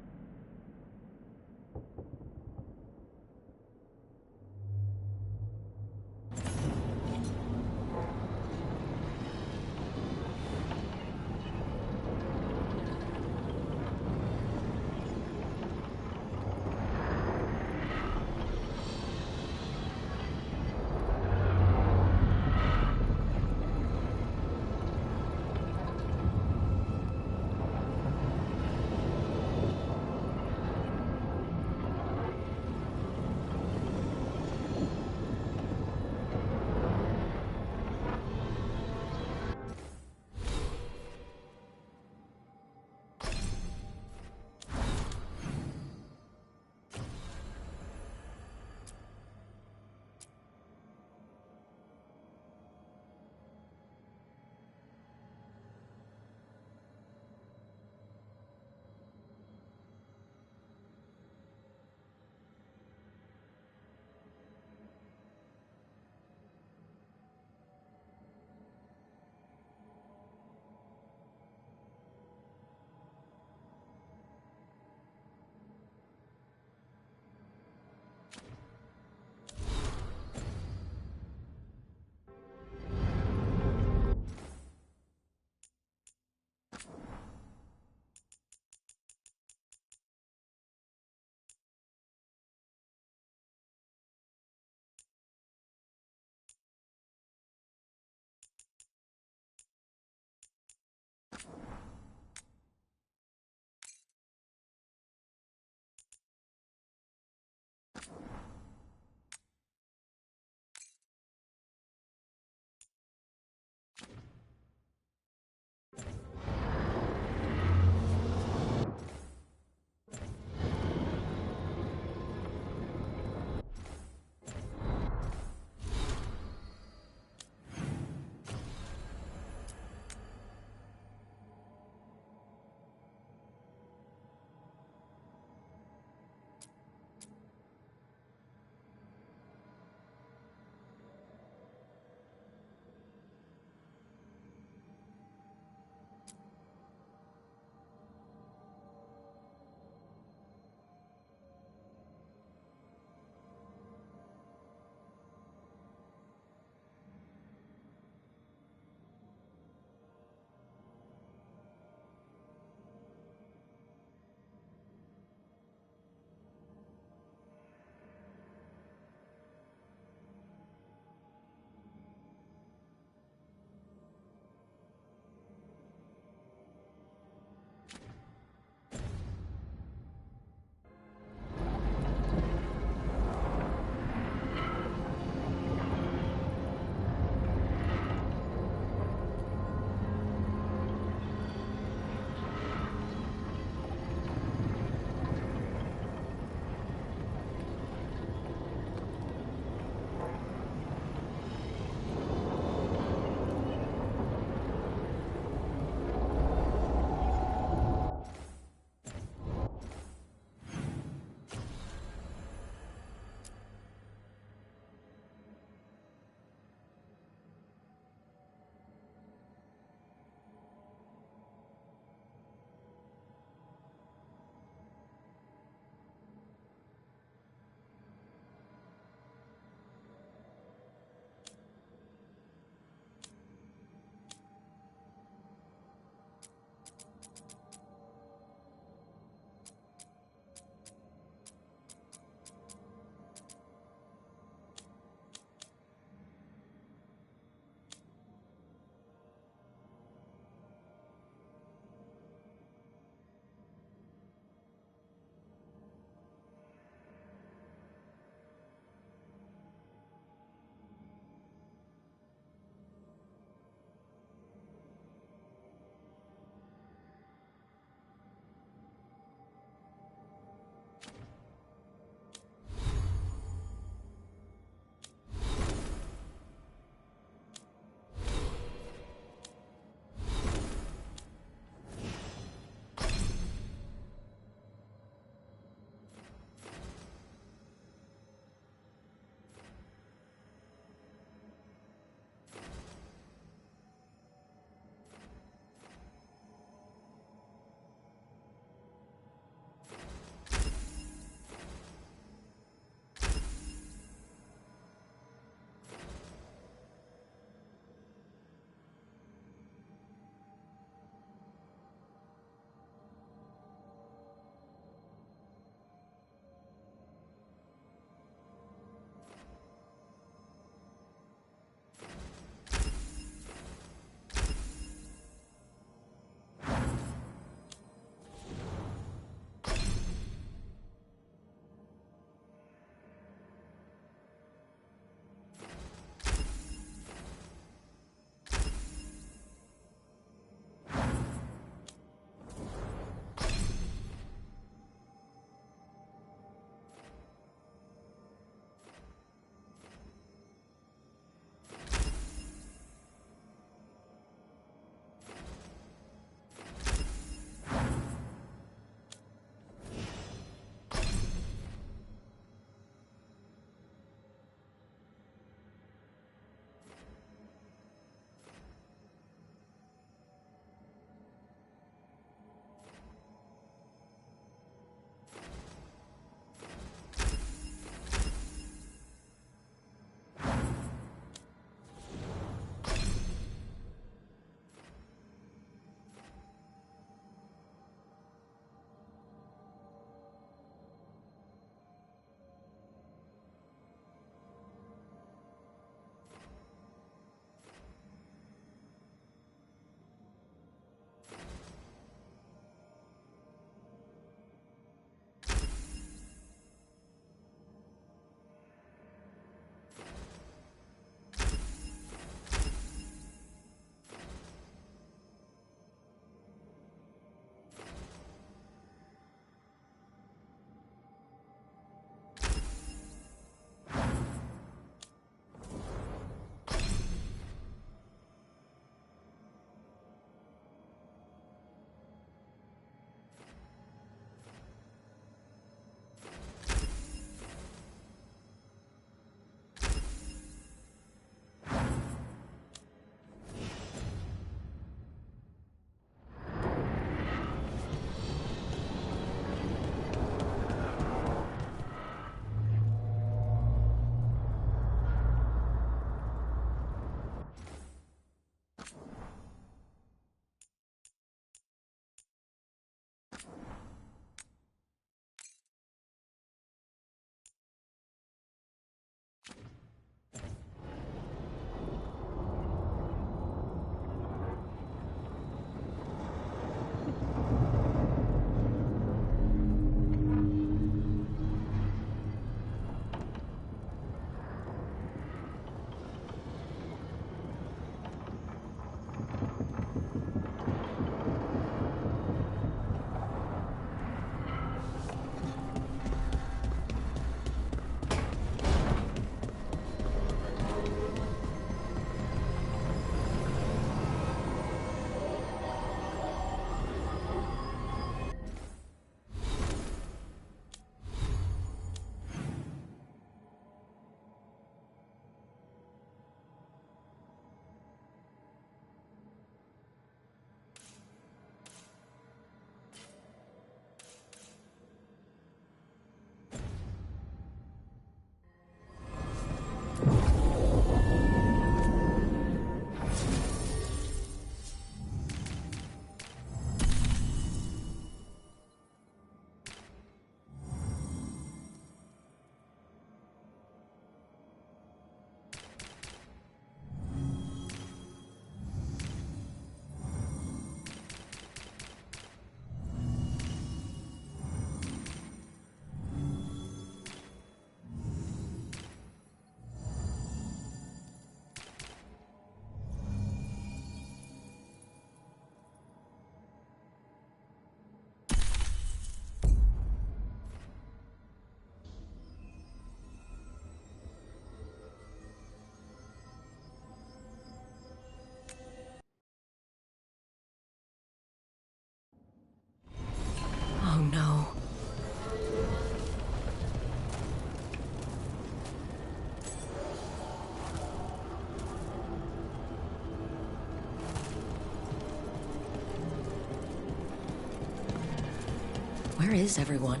Where is everyone?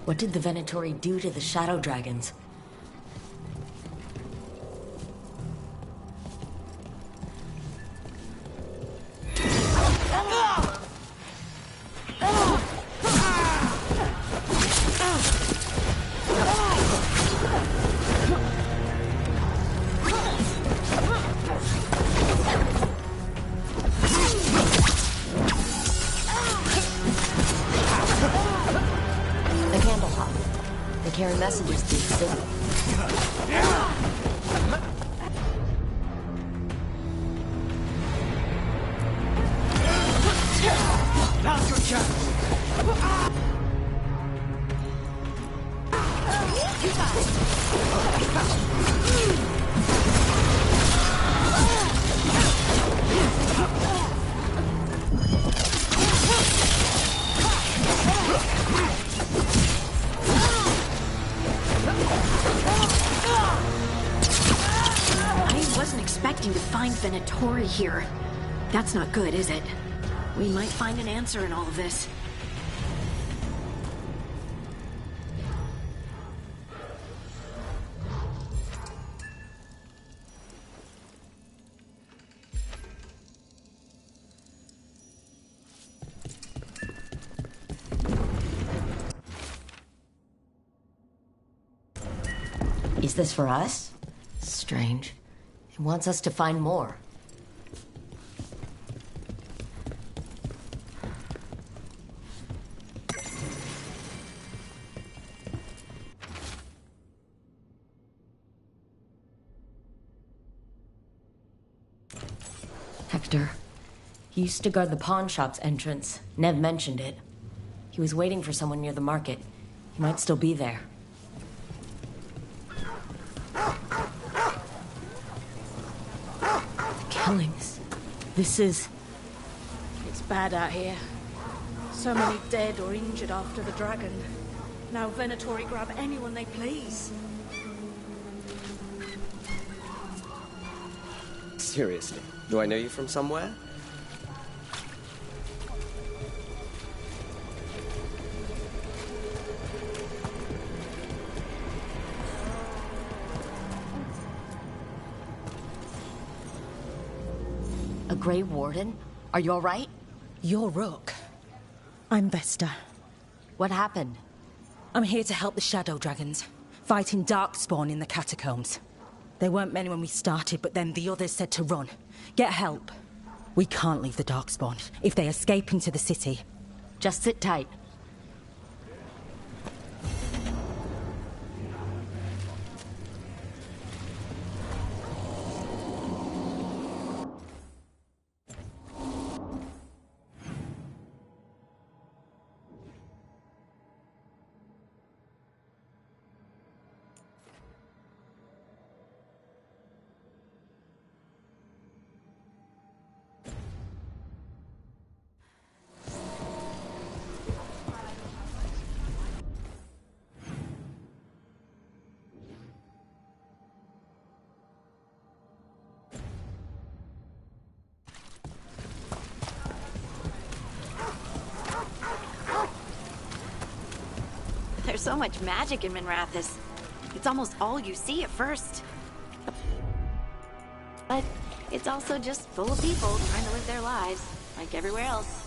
What did the Venatori do to the Shadow Dragons? Carry messages through the city. Now's your chance! I wasn't expecting to find Venatori here. That's not good, is it? We might find an answer in all of this. Is this for us? Strange. It wants us to find more. Hector. He used to guard the pawn shop's entrance. Nev mentioned it. He was waiting for someone near the market. He might still be there. Killings. This is... It's bad out here. So many dead or injured after the dragon. Now Venatori grab anyone they please. Seriously, do I know you from somewhere? A Grey Warden? Are you all right? You're Rook. I'm Vesta. What happened? I'm here to help the Shadow Dragons, fighting Darkspawn in the catacombs. There weren't many when we started, but then the others said to run. Get help. We can't leave the Darkspawn if they escape into the city. Just sit tight. There's so much magic in Minrathous. It's almost all you see at first. But it's also just full of people trying to live their lives, like everywhere else.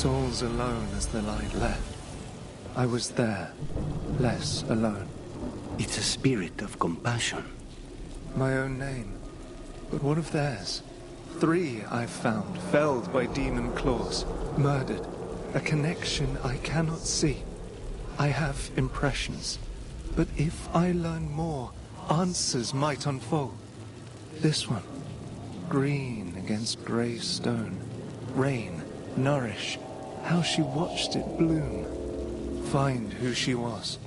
souls alone as the light left. I was there, less alone. It's a spirit of compassion. My own name. But what of theirs? 3 I've found, felled by demon claws, murdered. A connection I cannot see. I have impressions. But if I learn more, answers might unfold. This one, green against grey stone. Rain, nourish, how she watched it bloom. Find who she was.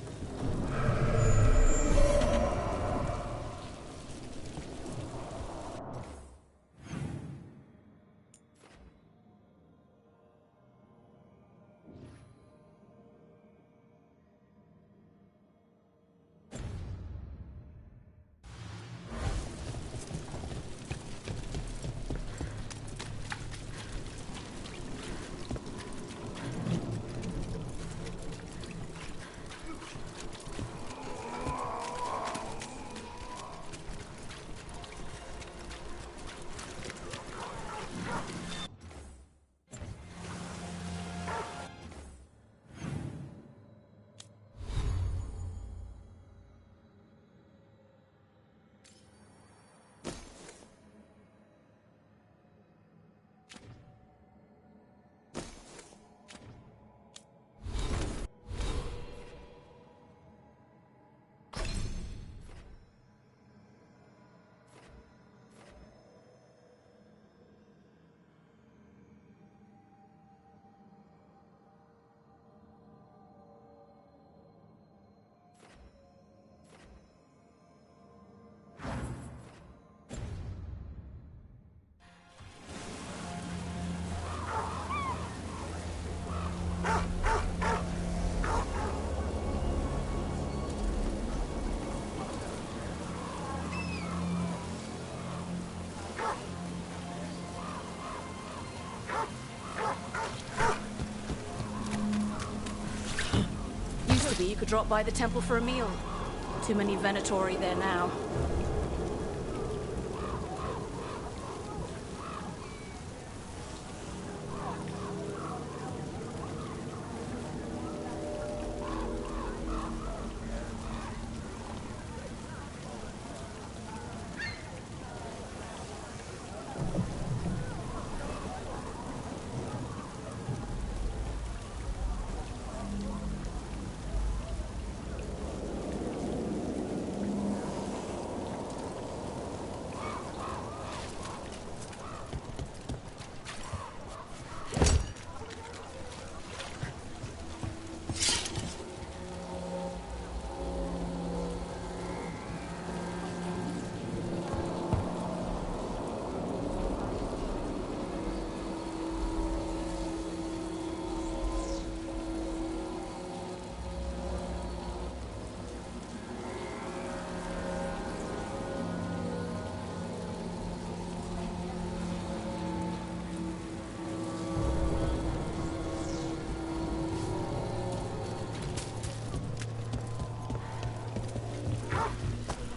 You could drop by the temple for a meal. Too many Venatori there now.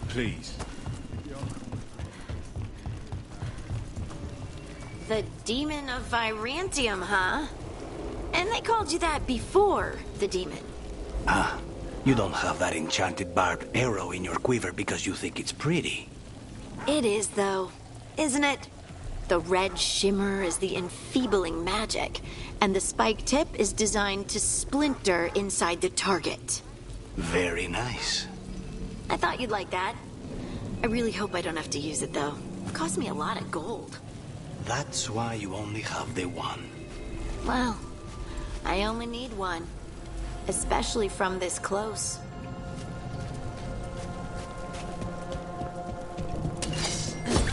Please. The Demon of Virantium, huh? And they called you that before the demon. Ah, you don't have that enchanted barbed arrow in your quiver because you think it's pretty. It is, though, isn't it? The red shimmer is the enfeebling magic, and the spike tip is designed to splinter inside the target. Very nice. I thought you'd like that. I really hope I don't have to use it, though. It cost me a lot of gold. That's why you only have the one. Well, I only need one. Especially from this close.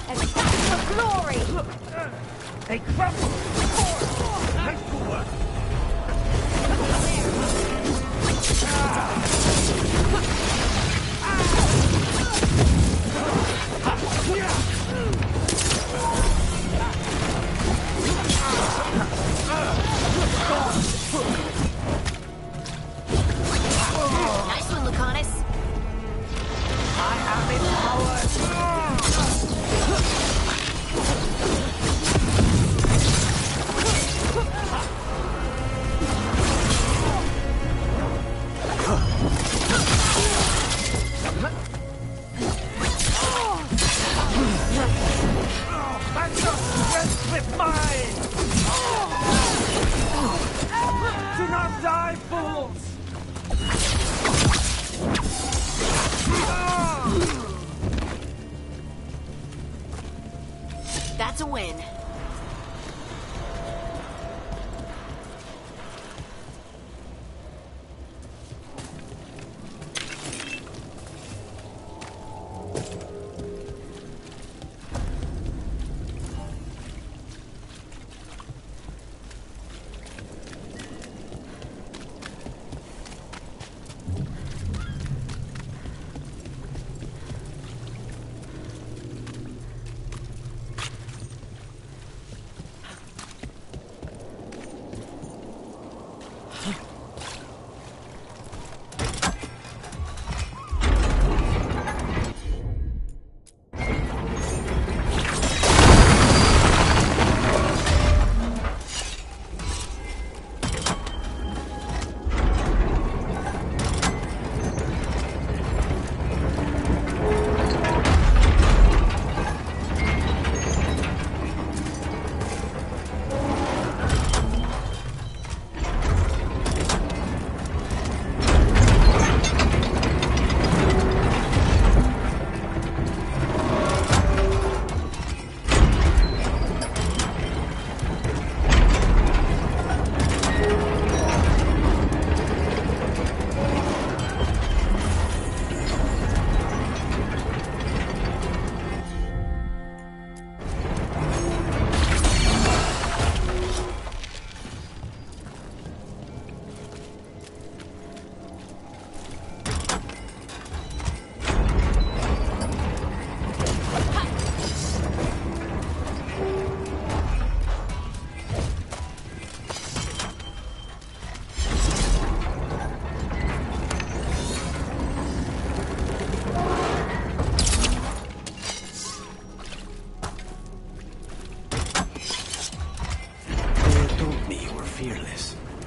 Attack for glory! They crumble! Nice work! Nice one, Lucanus. I am empowered! a win.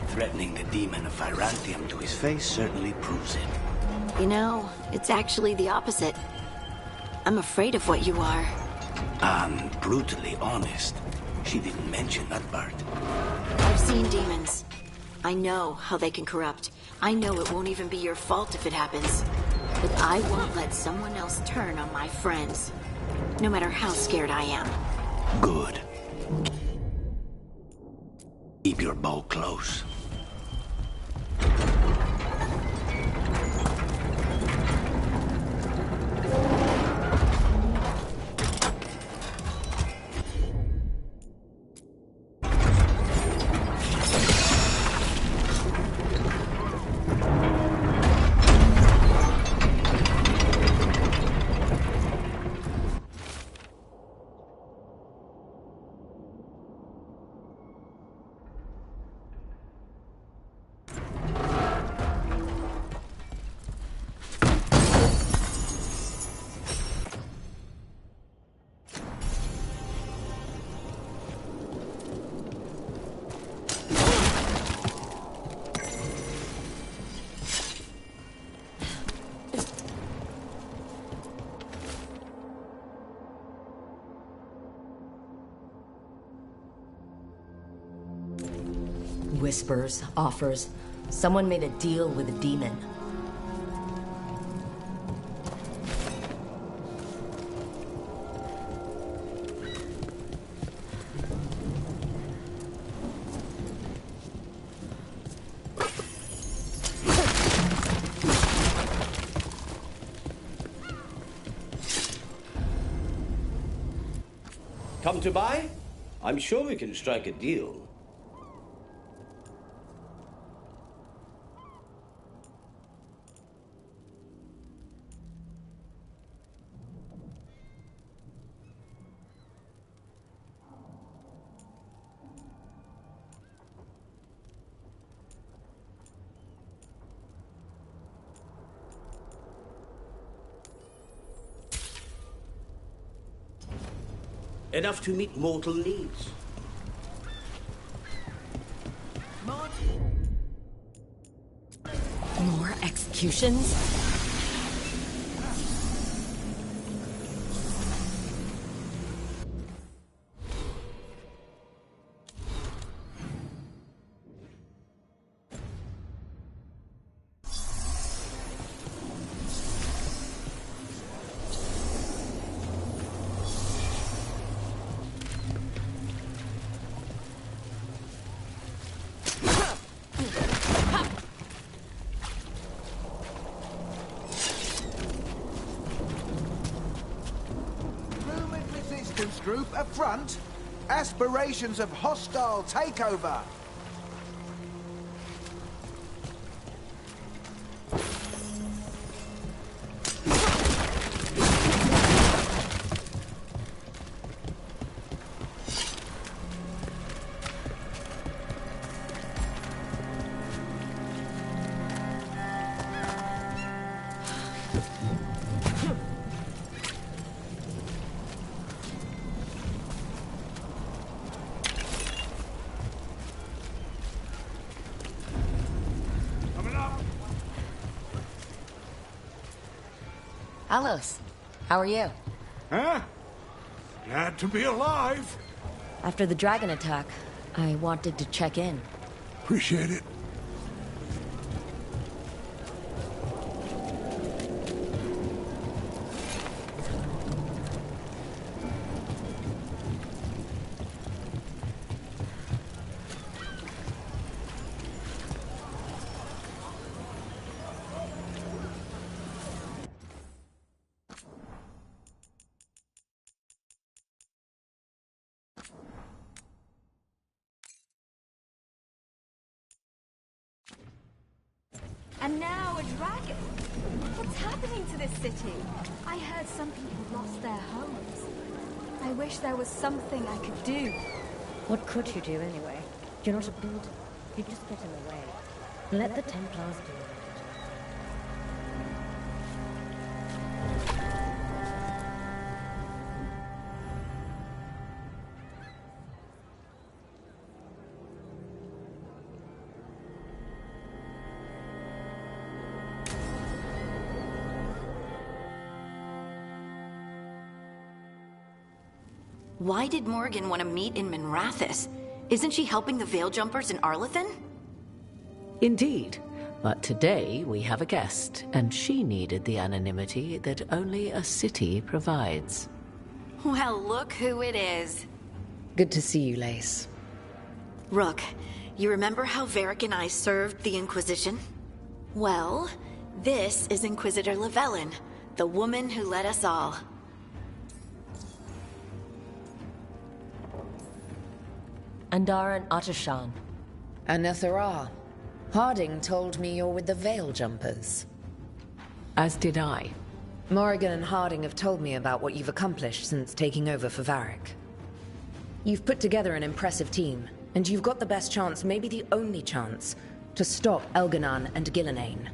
Threatening the demon of Virantium to his face certainly proves it. You know, it's actually the opposite. I'm afraid of what you are. I'm brutally honest. She didn't mention that part. I've seen demons. I know how they can corrupt. I know it won't even be your fault if it happens. But I won't let someone else turn on my friends. No matter how scared I am. Good. Keep your bow close. Whispers, offers. Someone made a deal with a demon. Come to buy? I'm sure we can strike a deal. Enough to meet mortal needs. More executions? group up front. Aspirations of hostile takeover. Alos, how are you? Huh? Glad to be alive. After the dragon attack, I wanted to check in. Appreciate it. And now a dragon? What's happening to this city? I heard some people lost their homes. I wish there was something I could do. What could you do anyway? You're not a builder. You just get in the way. Let the Templars do it. Why did Morgan want to meet in Minrathous? Isn't she helping the Veil Jumpers in Arlathan? Indeed. But today we have a guest, and she needed the anonymity that only a city provides. Well, look who it is. Good to see you, Lace. Rook, you remember how Varric and I served the Inquisition? Well, this is Inquisitor Llewellyn, the woman who led us all. Andaran Atashan. Anethara. Harding told me you're with the Veil Jumpers. As did I. Morrigan and Harding have told me about what you've accomplished since taking over for Varric. You've put together an impressive team, and you've got the best chance, maybe the only chance, to stop Elganon and Gillenane.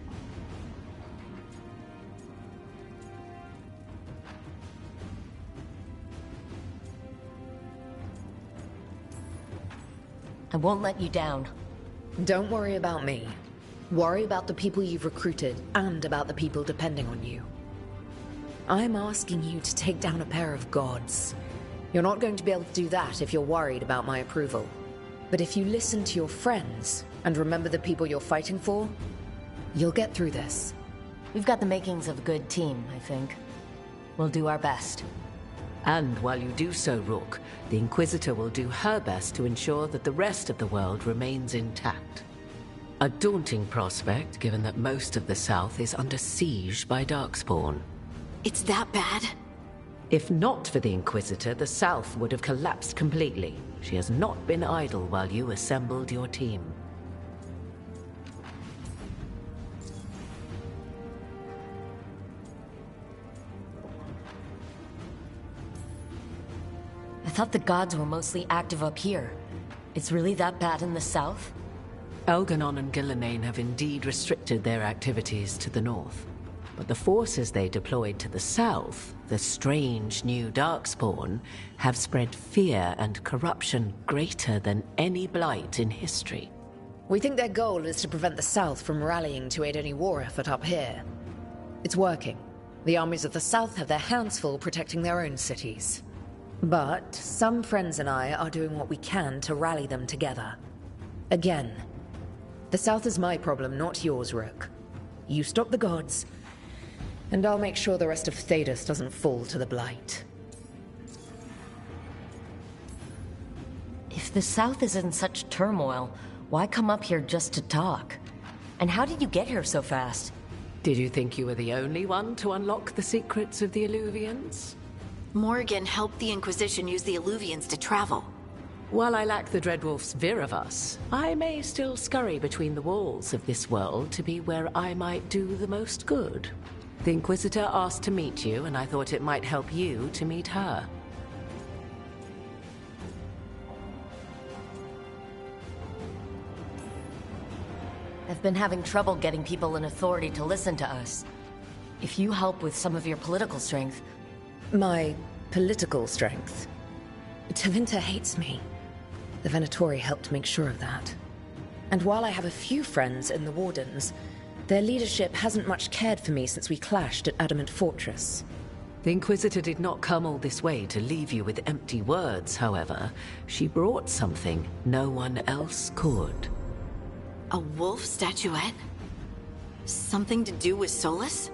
I won't let you down. Don't worry about me. Worry about the people you've recruited, and about the people depending on you. I'm asking you to take down a pair of gods. You're not going to be able to do that if you're worried about my approval. But if you listen to your friends, and remember the people you're fighting for, you'll get through this. We've got the makings of a good team, I think. We'll do our best. And while you do so, Rook, the Inquisitor will do her best to ensure that the rest of the world remains intact. A daunting prospect, given that most of the South is under siege by Darkspawn. It's that bad? If not for the Inquisitor, the South would have collapsed completely. She has not been idle while you assembled your team. I thought the gods were mostly active up here. It's really that bad in the south? Elganon and Gillenane have indeed restricted their activities to the north. But the forces they deployed to the south, the strange new Darkspawn, have spread fear and corruption greater than any blight in history. We think their goal is to prevent the South from rallying to aid any war effort up here. It's working. The armies of the South have their hands full protecting their own cities. But some friends and I are doing what we can to rally them together. Again, the South is my problem, not yours, Rook. You stop the gods, and I'll make sure the rest of Thedas doesn't fall to the Blight. If the South is in such turmoil, why come up here just to talk? And how did you get here so fast? Did you think you were the only one to unlock the secrets of the Illuvians? Morgan helped the Inquisition use the Illuvians to travel. While I lack the Dreadwolf's vir of us, I may still scurry between the walls of this world to be where I might do the most good. The Inquisitor asked to meet you, and I thought it might help you to meet her. I've been having trouble getting people in authority to listen to us. If you help with some of your political strength... My political strength? Tevinter hates me. The Venatori helped make sure of that. And while I have a few friends in the Wardens, their leadership hasn't much cared for me since we clashed at Adamant Fortress. The Inquisitor did not come all this way to leave you with empty words, however. She brought something no one else could. A wolf statuette? Something to do with Solus?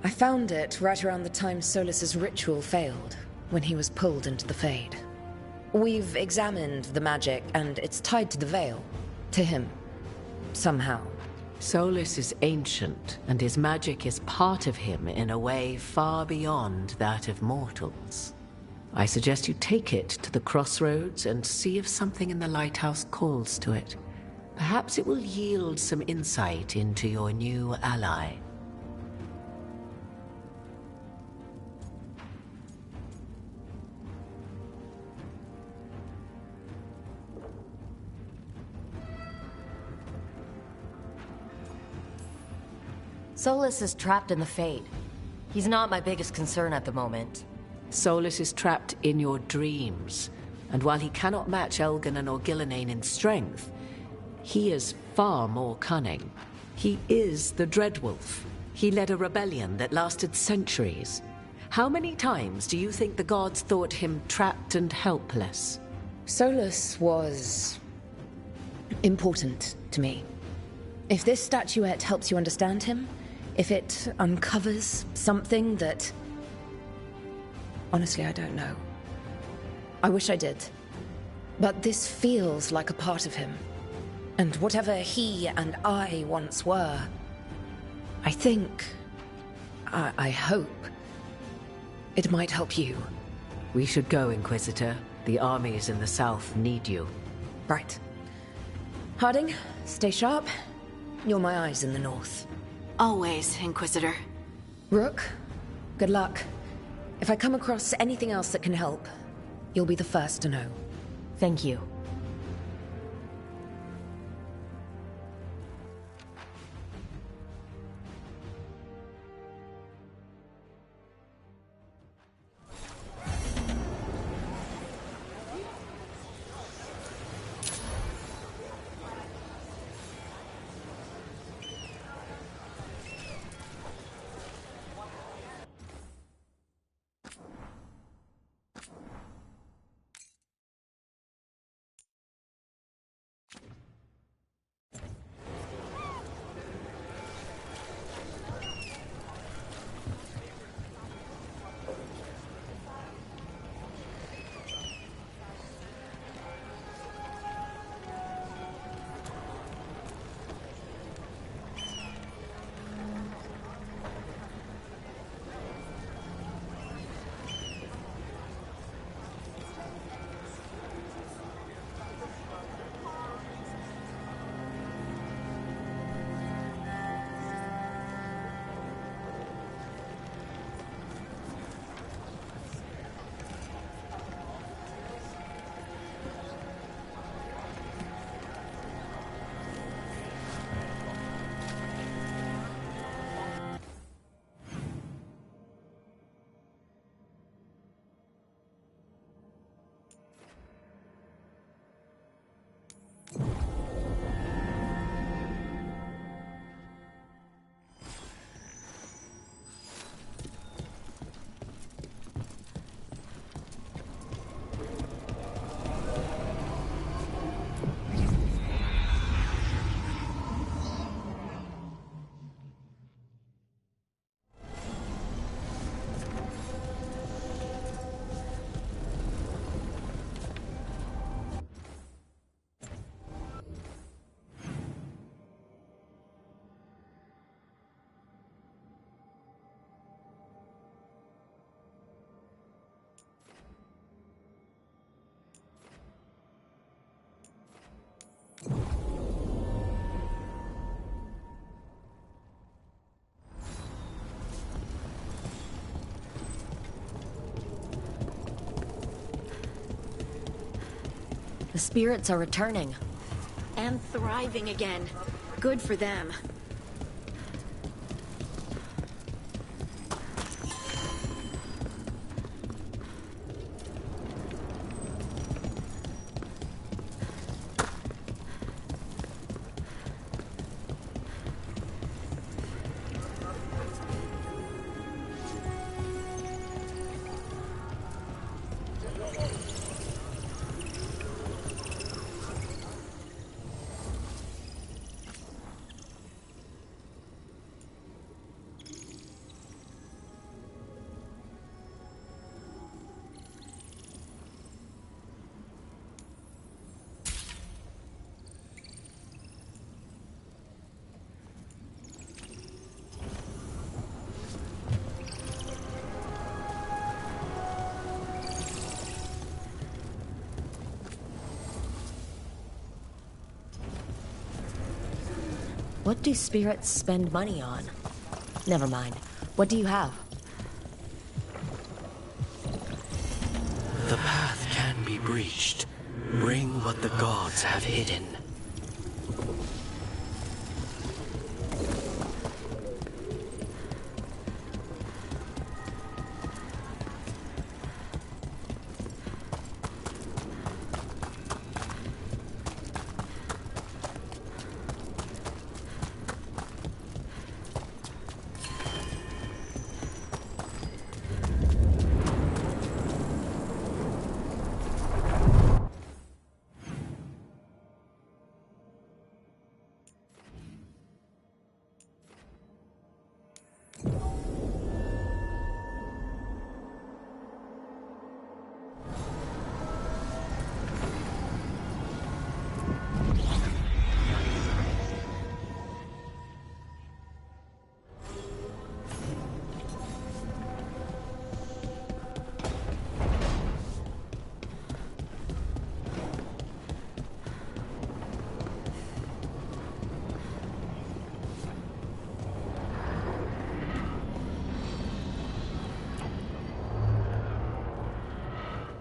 I found it right around the time Solus's ritual failed, when he was pulled into the Fade. We've examined the magic, and it's tied to the Veil. To him. Somehow. Solus is ancient, and his magic is part of him in a way far beyond that of mortals. I suggest you take it to the crossroads and see if something in the lighthouse calls to it. Perhaps it will yield some insight into your new ally. Solus is trapped in the Fade. He's not my biggest concern at the moment. Solus is trapped in your dreams, and while he cannot match Elganon or Gillenane in strength, he is far more cunning. He is the Dreadwolf. He led a rebellion that lasted centuries. How many times do you think the gods thought him trapped and helpless? Solus was... important to me. If this statuette helps you understand him, if it uncovers something that... Honestly, I don't know. I wish I did. But this feels like a part of him. And whatever he and I once were, I think... I hope... it might help you. We should go, Inquisitor. The armies in the south need you. Right. Harding, stay sharp. You're my eyes in the north. Always, Inquisitor. Rook, good luck. If I come across anything else that can help, you'll be the first to know. Thank you. The spirits are returning. And thriving again. Good for them. What do spirits spend money on? Never mind. What do you have? The path can be breached. Bring what the gods have hidden.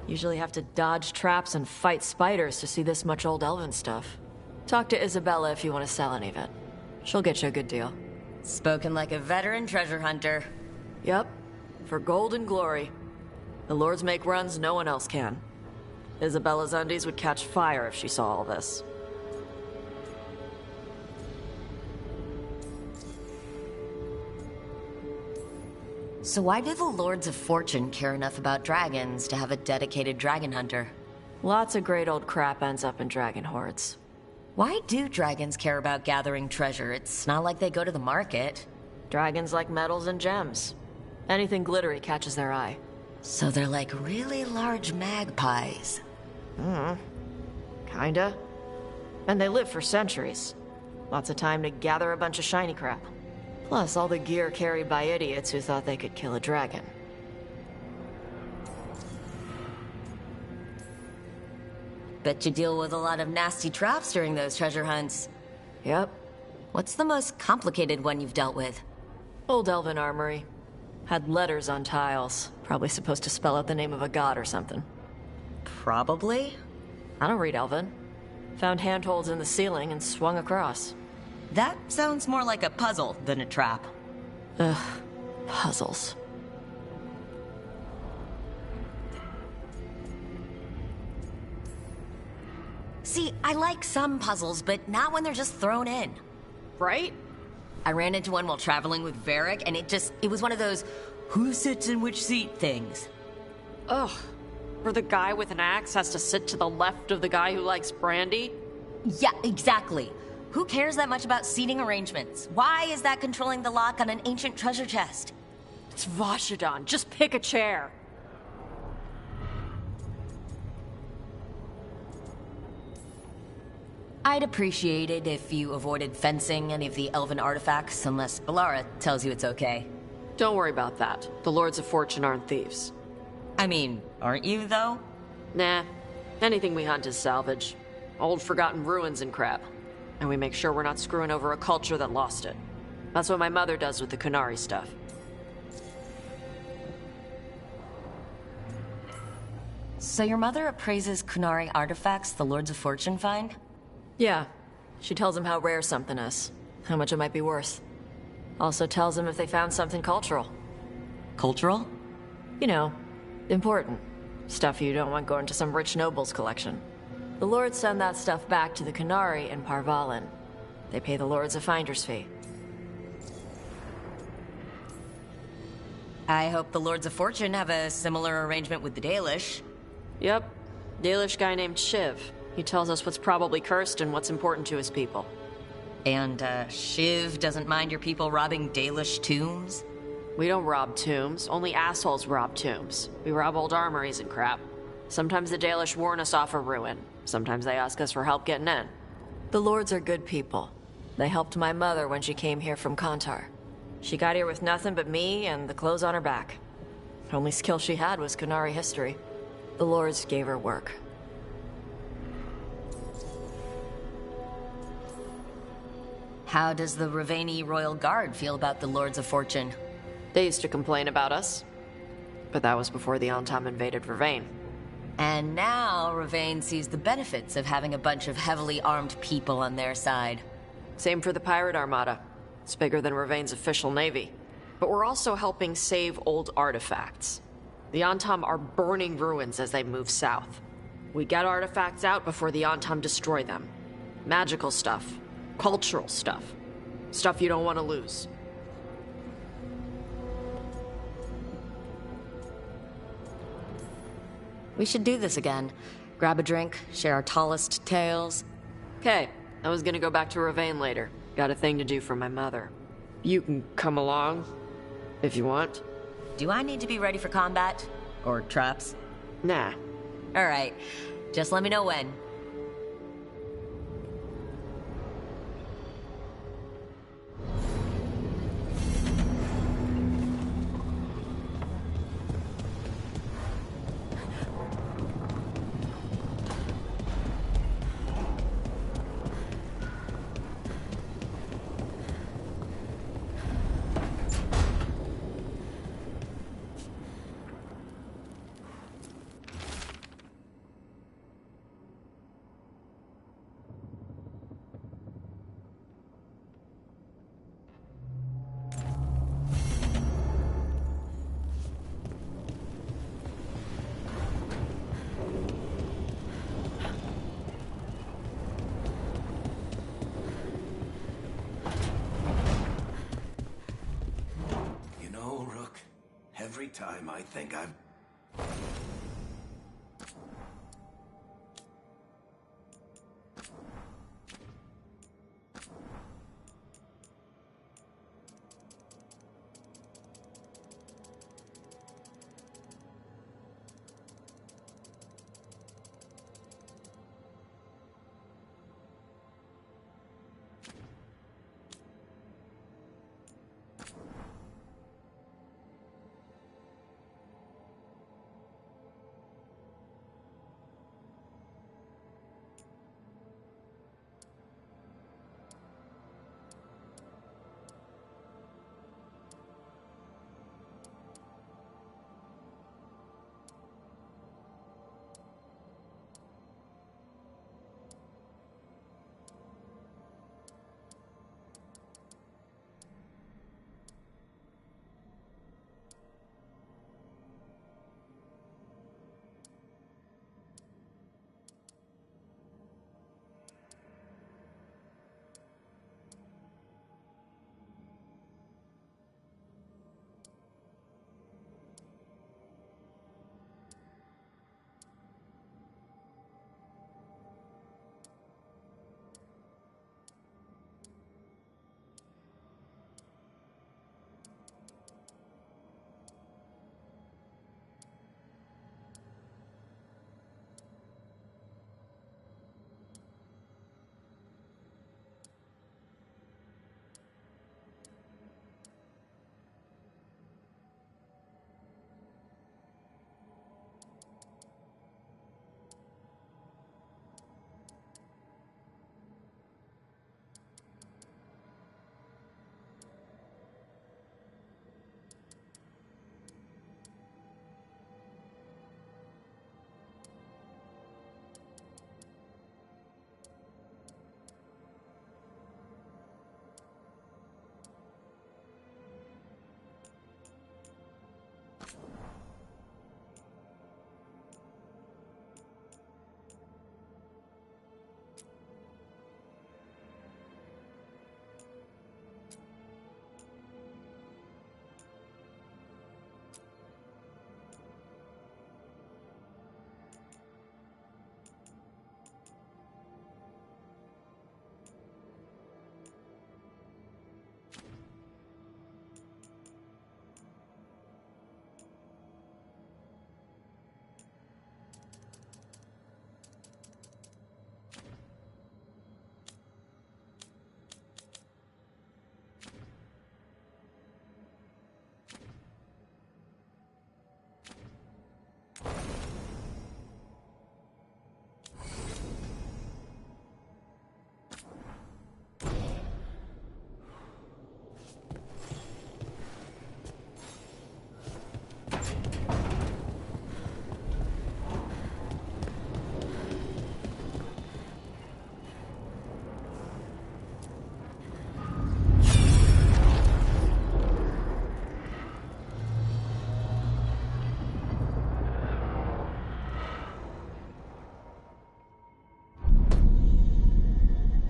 Usually have to dodge traps and fight spiders to see this much old elven stuff. Talk to Isabella if you want to sell any of it. She'll get you a good deal. Spoken like a veteran treasure hunter. Yep, for gold and glory. The lords make runs no one else can. Isabella's undies would catch fire if she saw all this. So why do the Lords of Fortune care enough about dragons to have a dedicated dragon hunter? Lots of great old crap ends up in dragon hordes. Why do dragons care about gathering treasure? It's not like they go to the market. Dragons like metals and gems. Anything glittery catches their eye. So they're like really large magpies. Kinda. And they live for centuries. Lots of time to gather a bunch of shiny crap. Plus, all the gear carried by idiots who thought they could kill a dragon. Bet you deal with a lot of nasty traps during those treasure hunts. Yep. What's the most complicated one you've dealt with? Old elven armory. Had letters on tiles. Probably supposed to spell out the name of a god or something. Probably? I don't read elven. Found handholds in the ceiling and swung across. That sounds more like a puzzle than a trap. Ugh, puzzles. See, I like some puzzles, but not when they're just thrown in. Right? I ran into one while traveling with Varric, and it was one of those who sits in which seat things. Ugh. Where the guy with an axe has to sit to the left of the guy who likes brandy? Yeah, exactly. Who cares that much about seating arrangements? Why is that controlling the lock on an ancient treasure chest? It's Vashidon. Just pick a chair. I'd appreciate it if you avoided fencing any of the elven artifacts, unless Balara tells you it's okay. Don't worry about that. The Lords of Fortune aren't thieves. I mean, aren't you, though? Nah. Anything we hunt is salvage. Old forgotten ruins and crap. And we make sure we're not screwing over a culture that lost it. That's what my mother does with the Kunari stuff. So your mother appraises Kunari artifacts the Lords of Fortune find? Yeah. She tells them how rare something is, how much it might be worth. Also tells them if they found something cultural. Cultural? You know, important. Stuff you don't want going to some rich noble's collection. The Lords send that stuff back to the Kunari in Parvalin. They pay the Lords a finder's fee. I hope the Lords of Fortune have a similar arrangement with the Dalish. Yep. Dalish guy named Shiv. He tells us what's probably cursed and what's important to his people. And, Shiv doesn't mind your people robbing Dalish tombs? We don't rob tombs. Only assholes rob tombs. We rob old armories and crap. Sometimes the Dalish warn us off a ruin. Sometimes they ask us for help getting in. The Lords are good people. They helped my mother when she came here from Kantar. She got here with nothing but me and the clothes on her back. The only skill she had was Kunari history. The Lords gave her work. How does the Ravani Royal Guard feel about the Lords of Fortune? They used to complain about us. But that was before the Antam invaded Ravane. And now Ravane sees the benefits of having a bunch of heavily armed people on their side. Same for the Pirate Armada. It's bigger than Ravane's official navy. But we're also helping save old artifacts. The Antam are burning ruins as they move south. We get artifacts out before the Antam destroy them. Magical stuff. Cultural stuff. Stuff you don't want to lose. We should do this again. Grab a drink, share our tallest tales. Okay, I was gonna go back to Ravane later. Got a thing to do for my mother. You can come along, if you want. Do I need to be ready for combat? Or traps? Nah. Alright, just let me know when. Every time I think I've...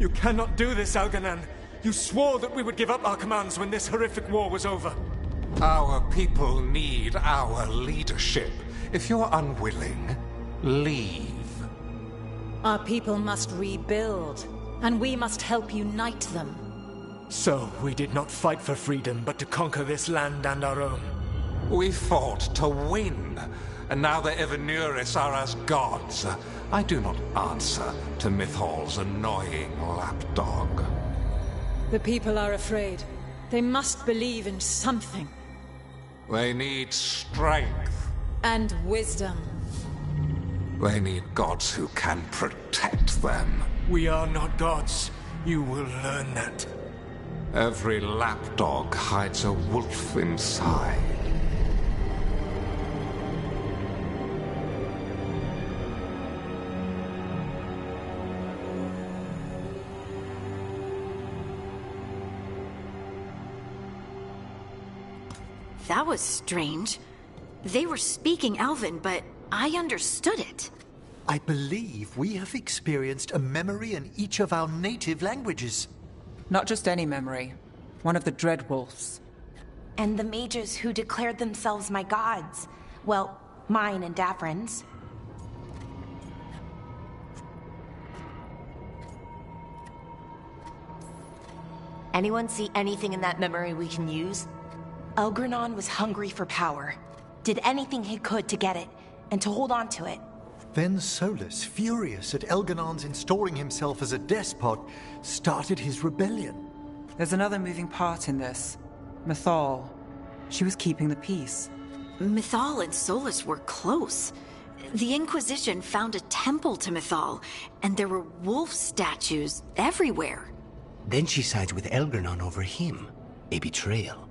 You cannot do this, Elganan. You swore that we would give up our commands when this horrific war was over. Our people need our leadership. If you're unwilling, leave. Our people must rebuild, and we must help unite them. So, we did not fight for freedom, but to conquer this land and our own. We fought to win, and now the Evenuris are as gods. I do not answer to Mythal's annoying lapdog. The people are afraid. They must believe in something. They need strength. And wisdom. They need gods who can protect them. We are not gods. You will learn that. Every lapdog hides a wolf inside. That was strange. They were speaking Elven, but I understood it. I believe we have experienced a memory in each of our native languages. Not just any memory. One of the Dreadwolves. And the mages who declared themselves my gods. Well, mine and Davrin's. Anyone see anything in that memory we can use? Elgranon was hungry for power. Did anything he could to get it, and to hold on to it. Then Solus, furious at Elganon's installing himself as a despot, started his rebellion. There's another moving part in this. Mythal. She was keeping the peace. Mythal and Solus were close. The Inquisition found a temple to Mythal, and there were wolf statues everywhere. Then she sides with Elgranon over him. A betrayal.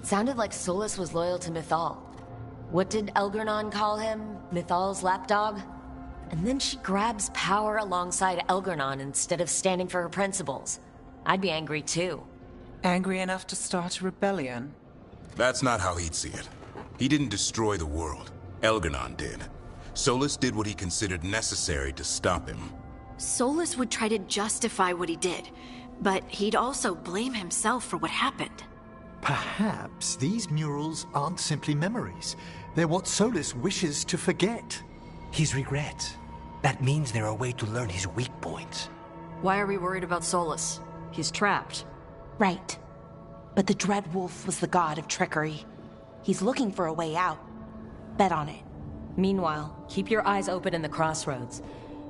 It sounded like Solus was loyal to Mythal. What did Elgranon call him? Mythal's lapdog? And then she grabs power alongside Elgranon instead of standing for her principles. I'd be angry too. Angry enough to start a rebellion? That's not how he'd see it. He didn't destroy the world. Elgranon did. Solus did what he considered necessary to stop him. Solus would try to justify what he did, but he'd also blame himself for what happened. Perhaps these murals aren't simply memories. They're what Solus wishes to forget. His regrets. That means they're a way to learn his weak points. Why are we worried about Solus? He's trapped. Right. But the Dreadwolf was the god of trickery. He's looking for a way out. Bet on it. Meanwhile, keep your eyes open in the crossroads.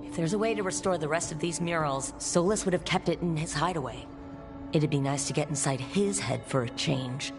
If there's a way to restore the rest of these murals, Solus would have kept it in his hideaway. It'd be nice to get inside his head for a change.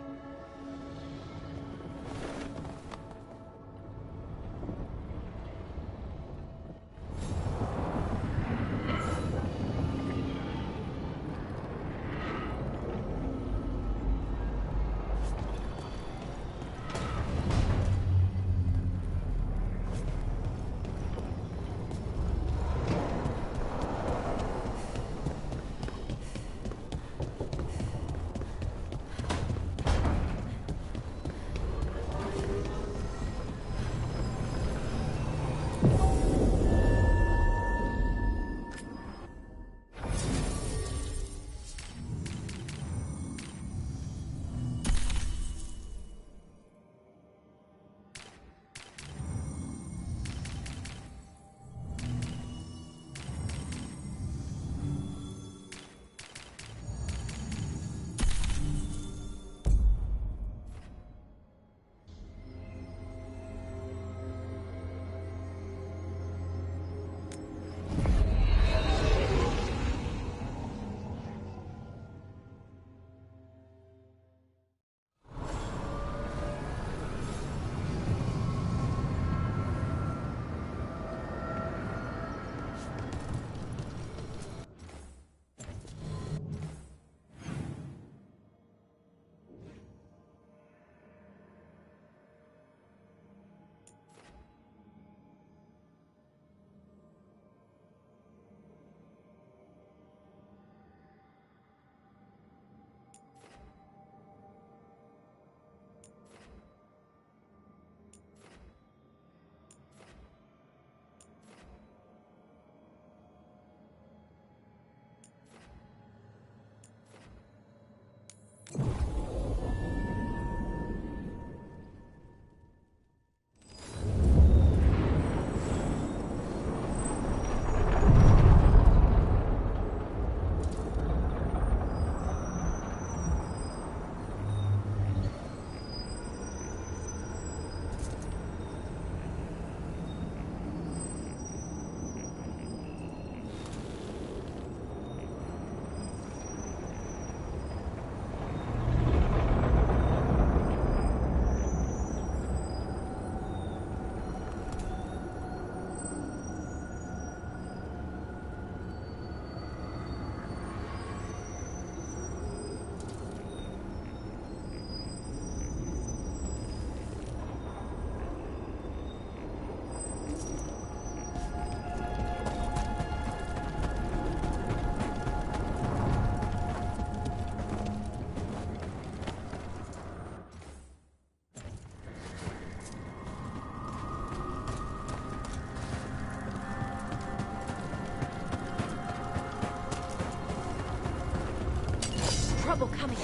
trouble coming.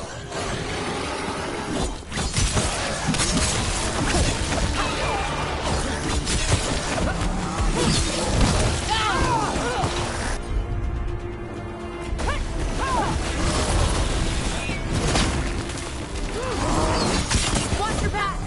Watch your back!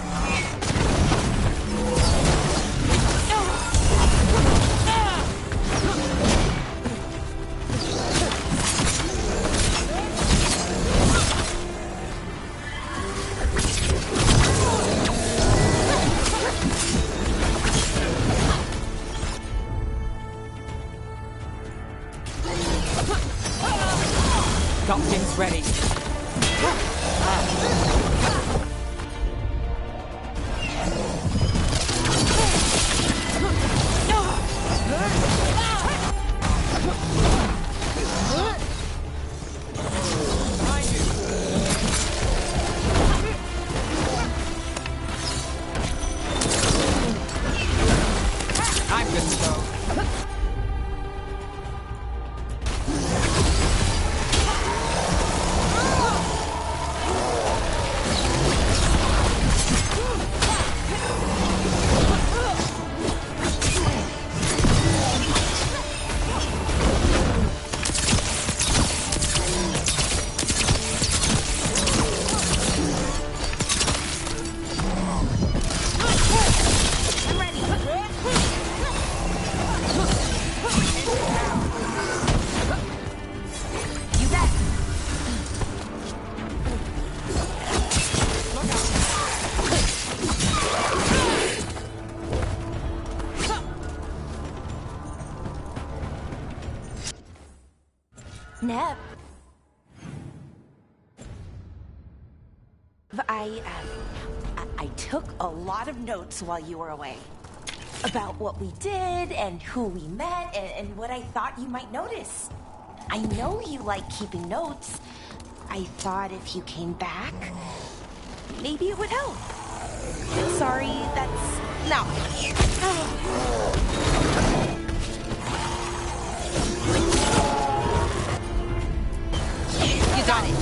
Got things ready. I'm good to go. Neb. I took a lot of notes while you were away. About what we did, and who we met, and what I thought you might notice. I know you like keeping notes. I thought if you came back, maybe it would help. I'm sorry, that's... No. You got it.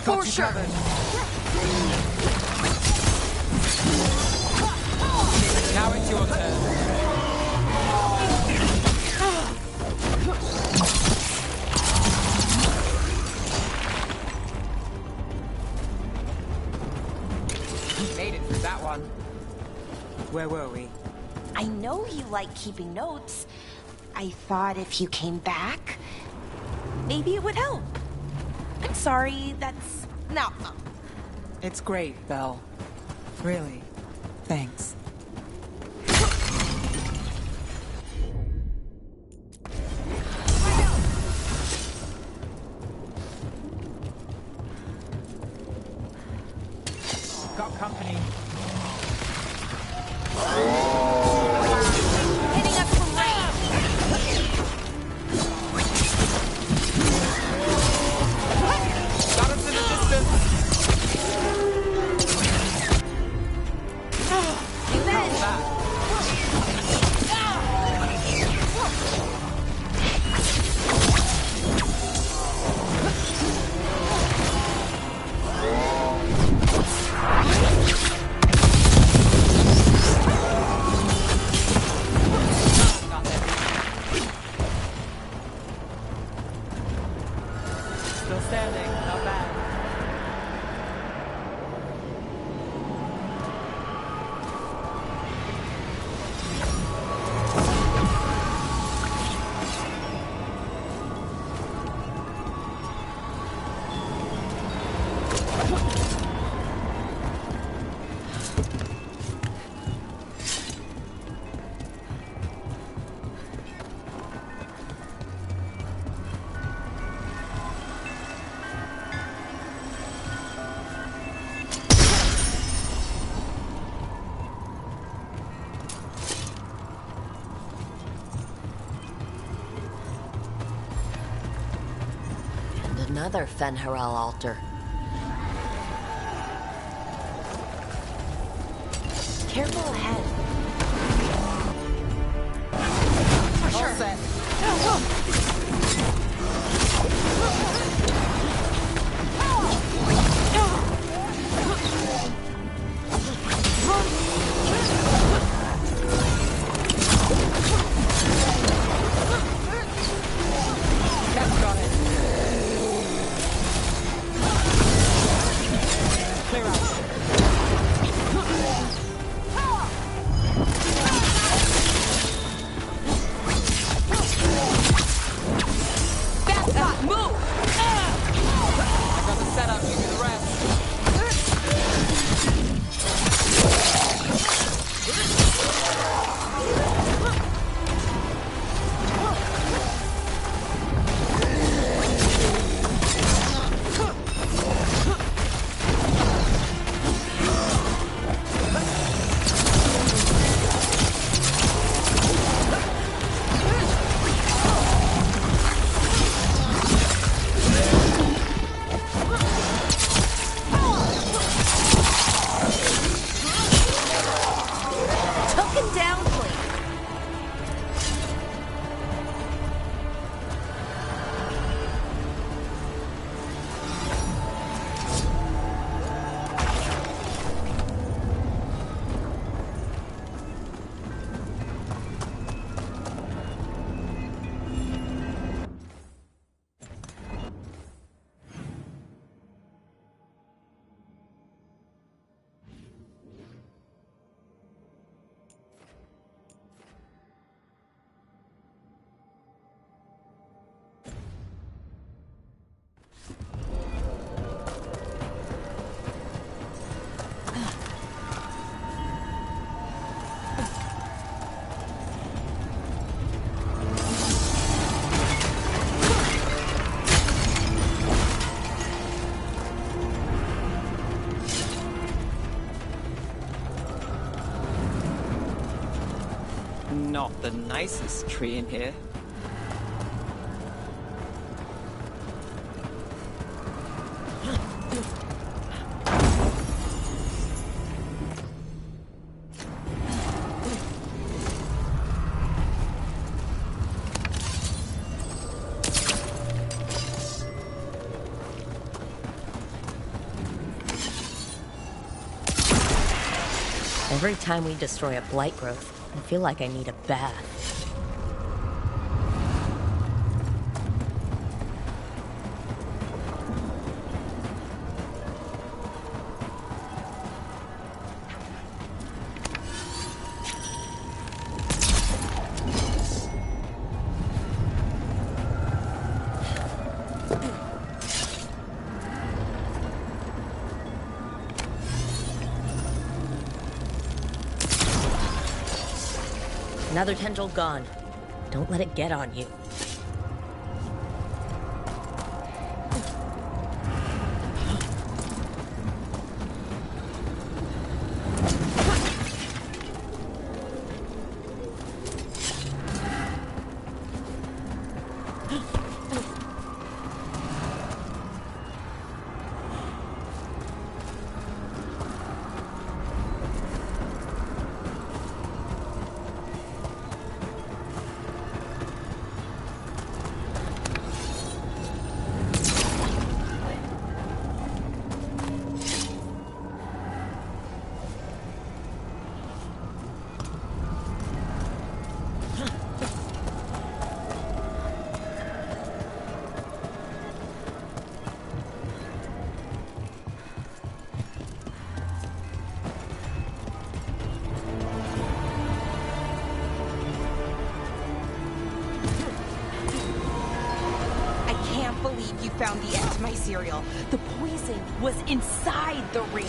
For sure. Now it's your turn. Made it through that one. Where were we? I know you like keeping notes. I thought if you came back, maybe it would help. I'm sorry, that's... No. It's great, Belle. Really. Thanks. Got company. Hitting us from range. Got us in the distance. How's that? Still standing, not bad. Another Fen'Harel altar. Careful ahead. For sure. All set. Not the nicest tree in here. Every time we destroy a blight growth, I feel like I need a bath. Another tendril gone. Don't let it get on you. Found the end to my cereal. The poison was inside the ring.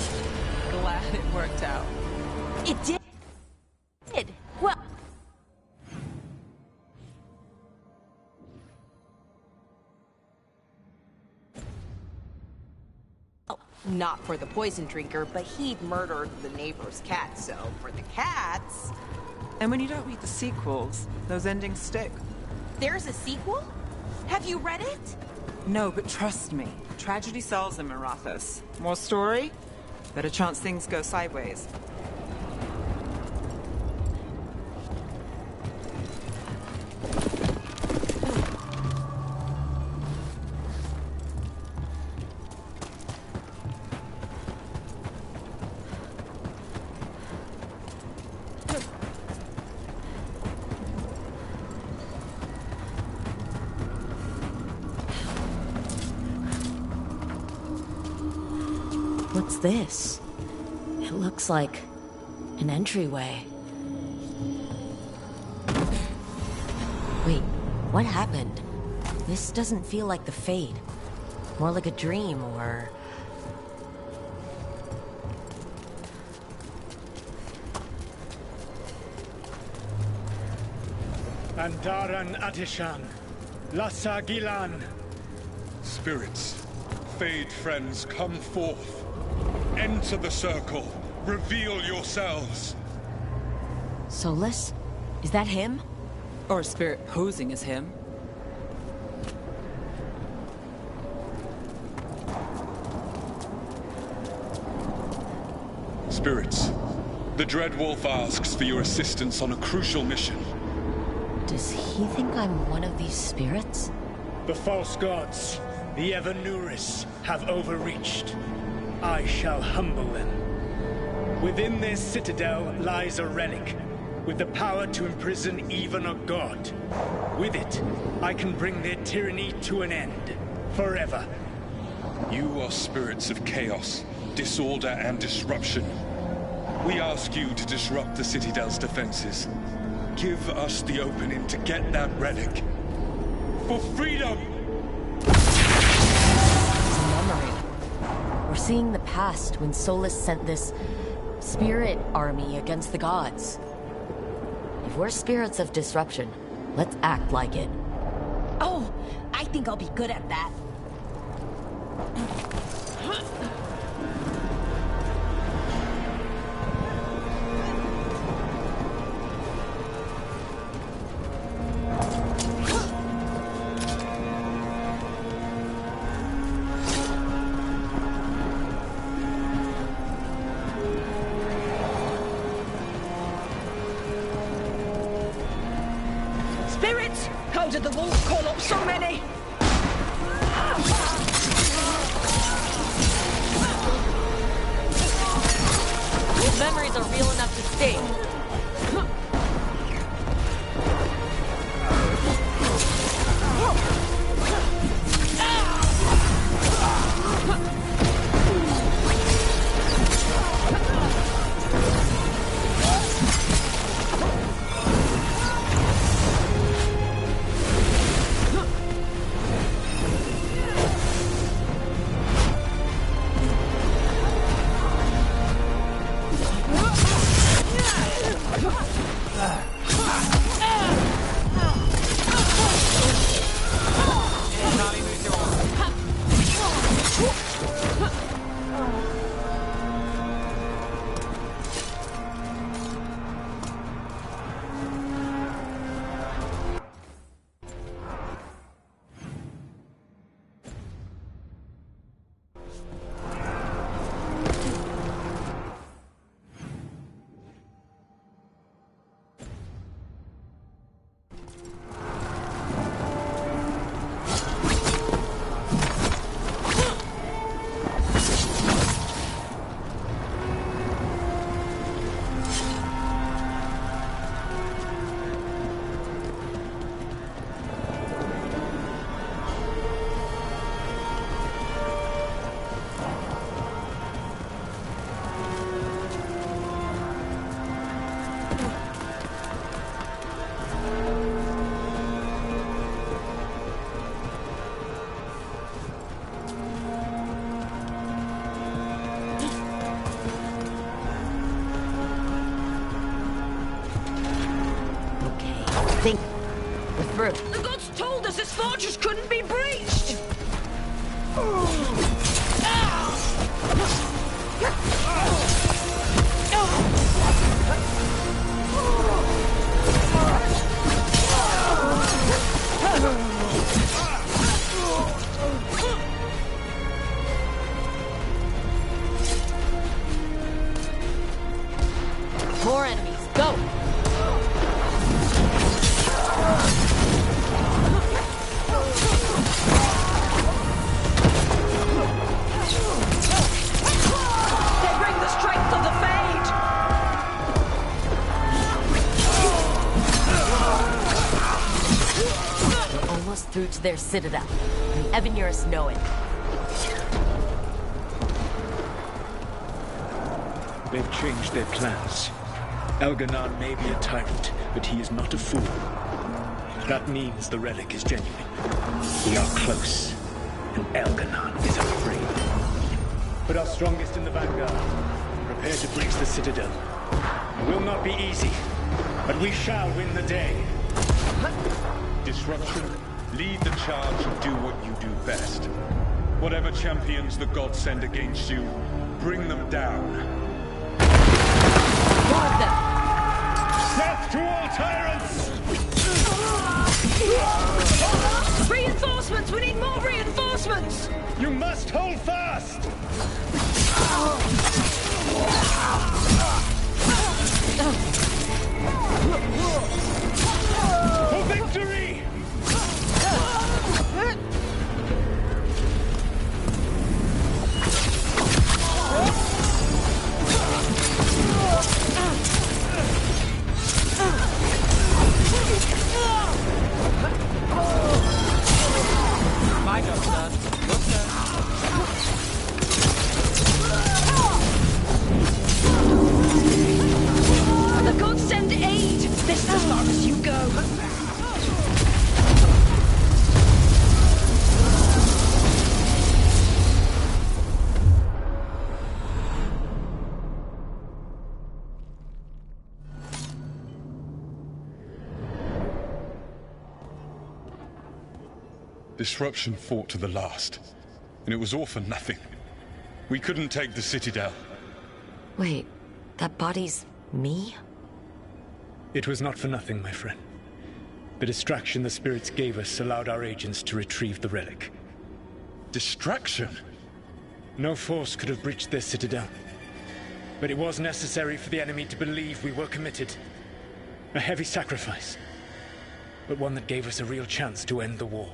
Glad it worked out. It did. Well, not for the poison drinker, but he'd murdered the neighbor's cat, so for the cats... And when you don't read the sequels, those endings stick. There's a sequel? Have you read it? No, but trust me. Tragedy sells in Marathas. More story? Better chance things go sideways. What's this? It looks like an entryway. Wait, what happened? This doesn't feel like the Fade. More like a dream, or... Andaran Atishan, Lassa Gilan. Spirits, Fade friends, come forth. Enter the circle. Reveal yourselves. Solus? Is that him? Or a spirit posing as him. Spirits, the Dread Wolf asks for your assistance on a crucial mission. Does he think I'm one of these spirits? The false gods, the Evanuris, have overreached. I shall humble them. Within their citadel lies a relic, with the power to imprison even a god. With it, I can bring their tyranny to an end, forever. You are spirits of chaos, disorder, and disruption. We ask you to disrupt the Citadel's defenses. Give us the opening to get that relic. For freedom! We're seeing the past when Solus sent this spirit army against the gods. If we're spirits of disruption, let's act like it. Oh, I think I'll be good at that. Spirits! How did the wolf call up so many? These memories are real enough to sting. The gods told us this fortress couldn't be breached! to their citadel. And Evanurus know it. They've changed their plans. Elganon may be a tyrant, but he is not a fool. That means the relic is genuine. We are close, and Elganon is afraid. Put our strongest in the vanguard. Prepare to breach the citadel. It will not be easy, but we shall win the day. Disruption, lead the charge and do what you do best. Whatever champions the gods send against you, bring them down. Guard them! Death to all tyrants! Reinforcements! We need more reinforcements! You must hold fast! For victory! My job's done. Your turn. The gods send aid! This is as far as you go! Disruption fought to the last, and it was all for nothing. We couldn't take the Citadel. Wait, that body's me? It was not for nothing, my friend. The distraction the spirits gave us allowed our agents to retrieve the relic. Distraction? No force could have breached this citadel. But it was necessary for the enemy to believe we were committed. A heavy sacrifice, but one that gave us a real chance to end the war.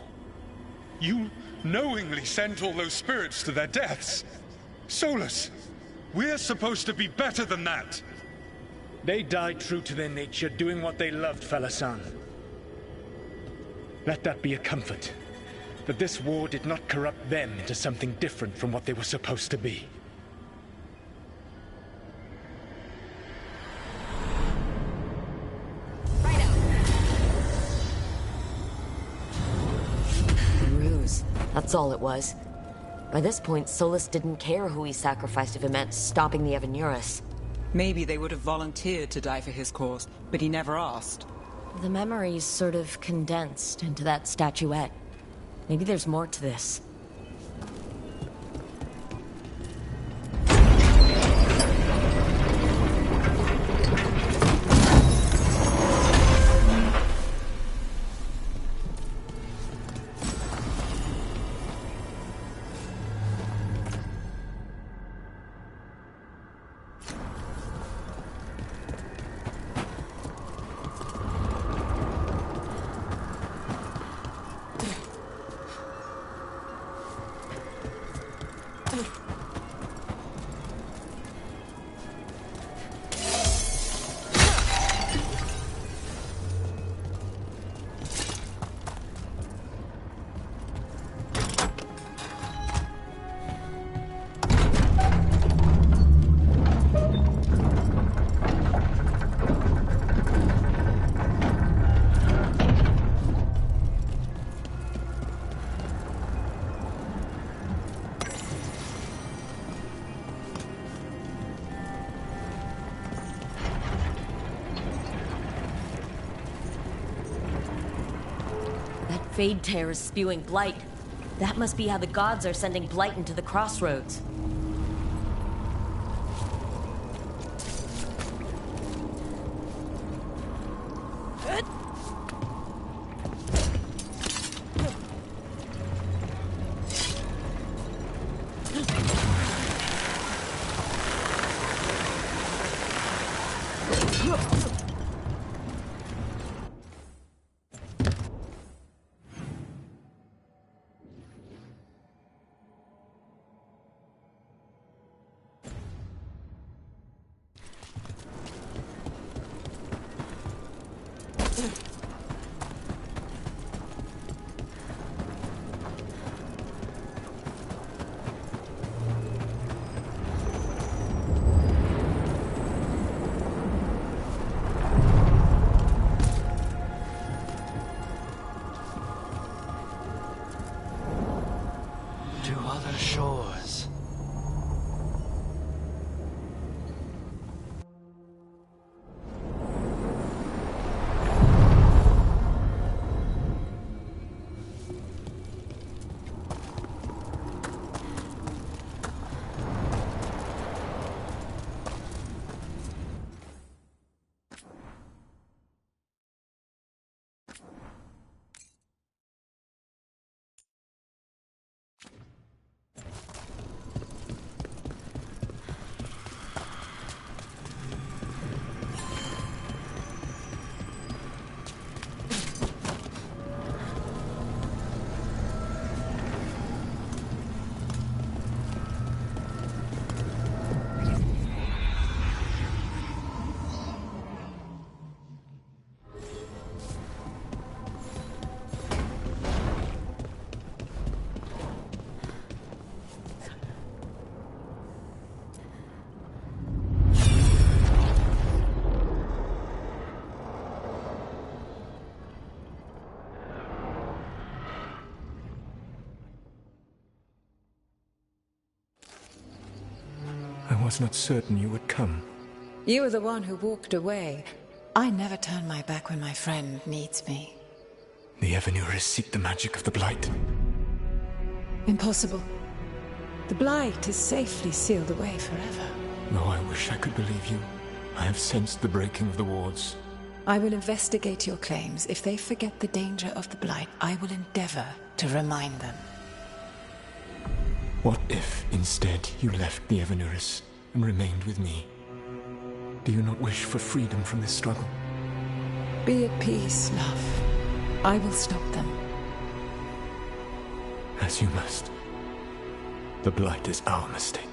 You knowingly sent all those spirits to their deaths. Solus, we're supposed to be better than that. They died true to their nature, doing what they loved, Falasan. Let that be a comfort, that this war did not corrupt them into something different from what they were supposed to be. Ruse. That's all it was. By this point, Solus didn't care who he sacrificed if it meant stopping the Evanurus. Maybe they would have volunteered to die for his cause, but he never asked. The memories sort of condensed into that statuette. Maybe there's more to this. Fade Tear is spewing blight. That must be how the gods are sending blight into the crossroads. shores. I was not certain you would come. You were the one who walked away. I never turn my back when my friend needs me. The Evanurus seek the magic of the Blight. Impossible. The Blight is safely sealed away forever. Though I wish I could believe you. I have sensed the breaking of the wards. I will investigate your claims. If they forget the danger of the Blight, I will endeavor to remind them. What if, instead, you left the Evanurus and remained with me? Do you not wish for freedom from this struggle? Be at peace, love. I will stop them. As you must. The Blight is our mistake.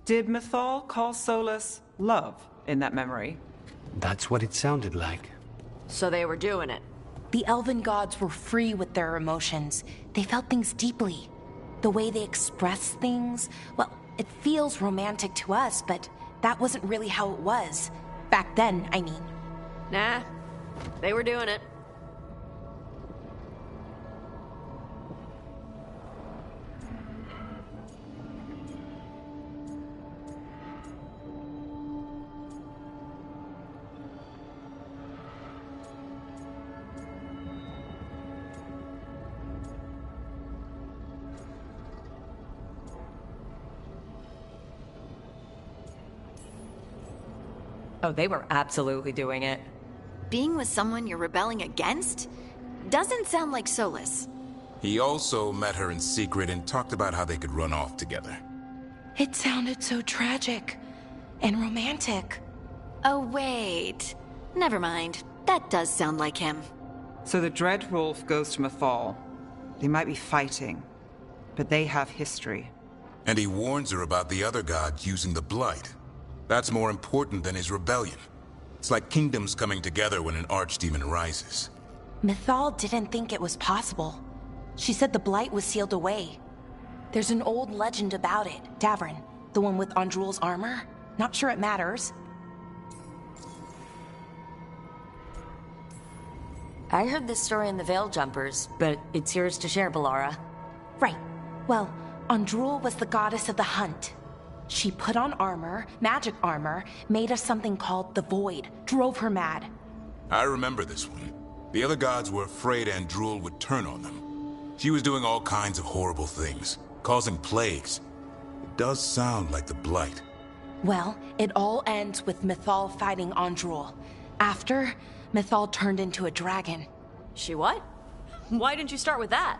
Did Mythal call Solus love in that memory? That's what it sounded like. So they were doing it. The elven gods were free with their emotions. They felt things deeply. The way they express things, well, it feels romantic to us, but that wasn't really how it was. Back then, I mean. Nah, they were doing it. Oh, they were absolutely doing it. Being with someone you're rebelling against? Doesn't sound like Solus. He also met her in secret and talked about how they could run off together. It sounded so tragic and romantic. Oh, wait. Never mind. That does sound like him. So the Dread Wolf goes to Mythal. They might be fighting, but they have history. And he warns her about the other god using the Blight. That's more important than his rebellion. It's like kingdoms coming together when an archdemon rises. Mythal didn't think it was possible. She said the Blight was sealed away. There's an old legend about it. Davrin, the one with Andrul's armor. Not sure it matters. I heard this story in the Veil Jumpers, but it's yours to share, Balara. Right. Well, Andrul was the goddess of the hunt. She put on armor, magic armor, made us something called the Void, drove her mad. I remember this one. The other gods were afraid Andrul would turn on them. She was doing all kinds of horrible things, causing plagues. It does sound like the Blight. Well, it all ends with Mythal fighting Andrul. After, Mythal turned into a dragon. She what? Why didn't you start with that?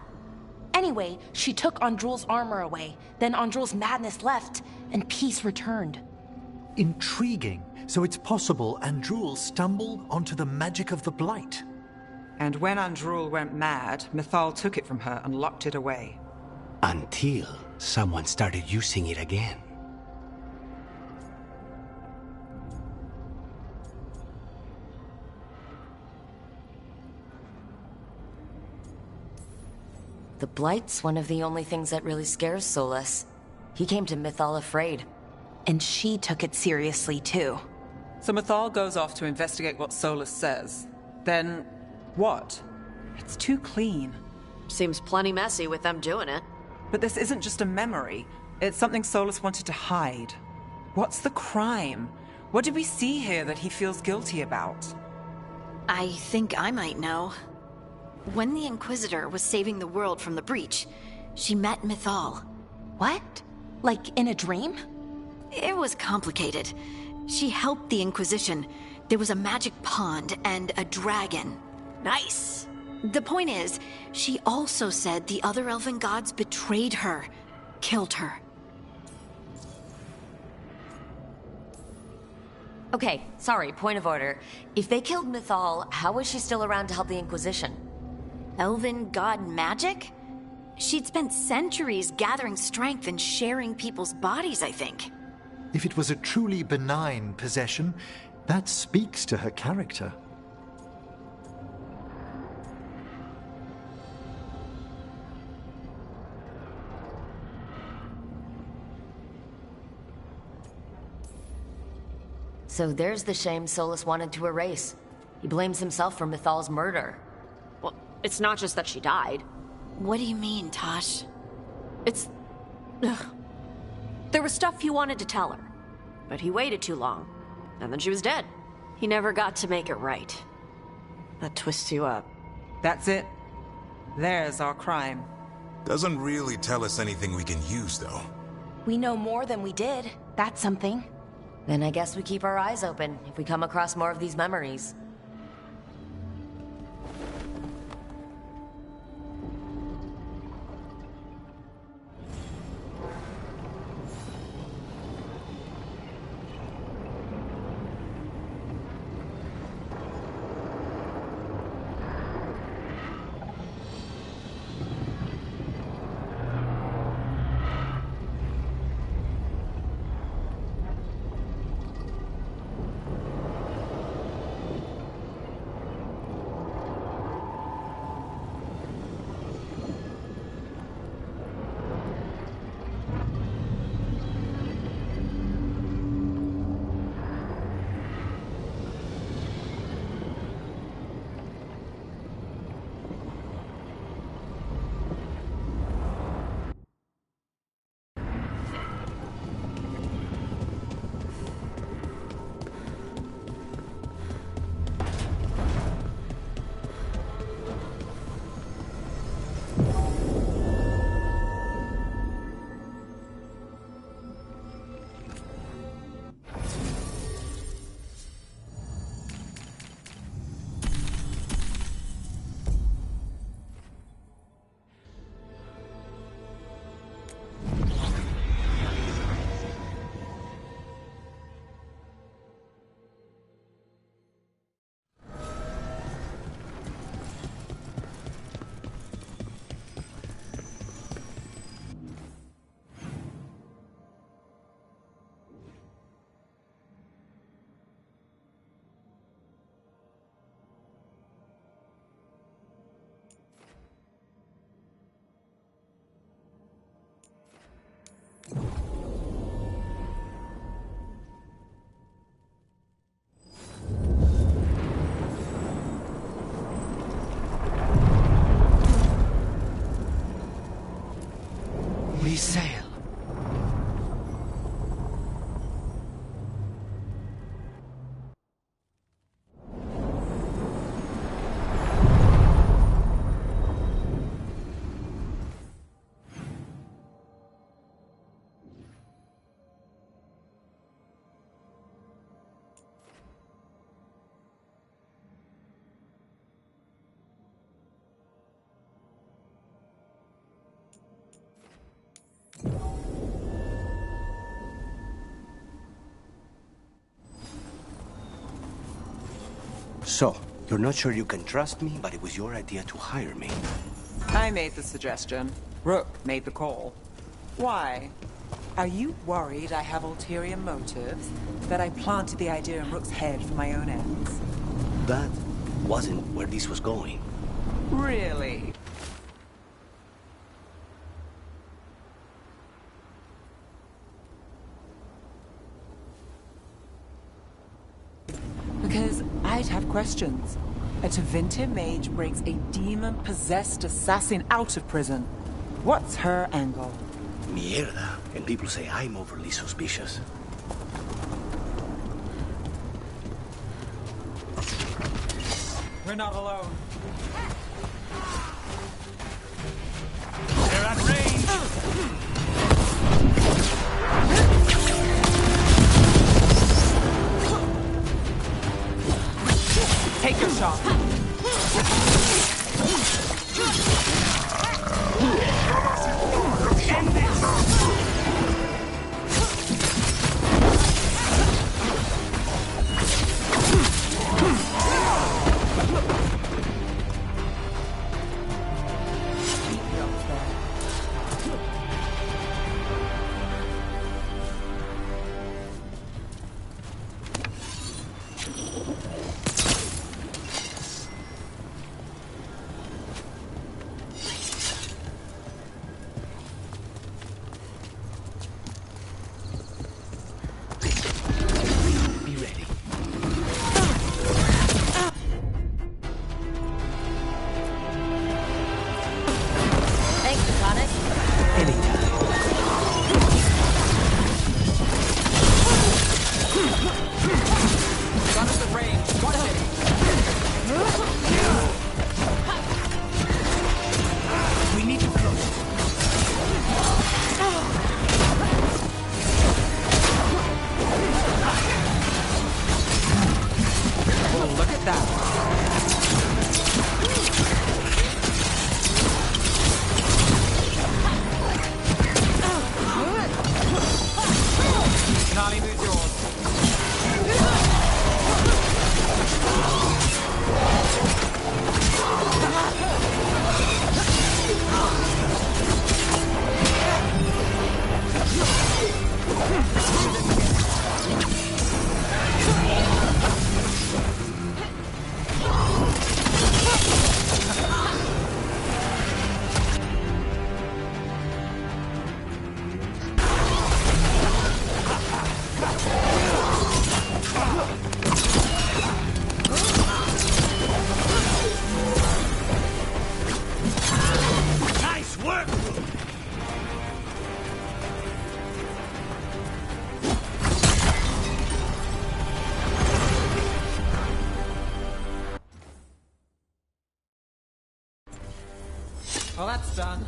Anyway, she took Andrul's armor away. Then Andrul's madness left, and peace returned. Intriguing. So it's possible Andrul stumbled onto the magic of the Blight. And when Andrul went mad, Mythal took it from her and locked it away. Until someone started using it again. The Blight's one of the only things that really scares Solus. He came to Mythal afraid. And she took it seriously, too. So Mythal goes off to investigate what Solus says. Then, what? It's too clean. Seems plenty messy with them doing it. But this isn't just a memory. It's something Solus wanted to hide. What's the crime? What did we see here that he feels guilty about? I think I might know. When the Inquisitor was saving the world from the breach, she met Mythal. What? Like in a dream? It was complicated. She helped the Inquisition. There was a magic pond and a dragon. Nice! The point is, she also said the other elven gods betrayed her, killed her. Okay, sorry, point of order. If they killed Mythal, how was she still around to help the Inquisition? Elven god magic? She'd spent centuries gathering strength and sharing people's bodies, I think. If it was a truly benign possession, that speaks to her character. So there's the shame Solus wanted to erase. He blames himself for Mythal's murder. Well, it's not just that she died. What do you mean, Tosh? It's... Ugh. There was stuff he wanted to tell her, but he waited too long, and then she was dead. He never got to make it right. That twists you up. That's it. There's our crime. Doesn't really tell us anything we can use, though. We know more than we did. That's something. Then I guess we keep our eyes open if we come across more of these memories. We sail. So, you're not sure you can trust me, but it was your idea to hire me. I made the suggestion. Rook made the call. Why? Are you worried I have ulterior motives? That I planted the idea in Rook's head for my own ends? That wasn't where this was going. Really? might have questions. A Tevinter mage breaks a demon-possessed assassin out of prison. What's her angle? Mierda. And people say I'm overly suspicious. We're not alone. They're at range! Take your shot. End this! Well, that's done.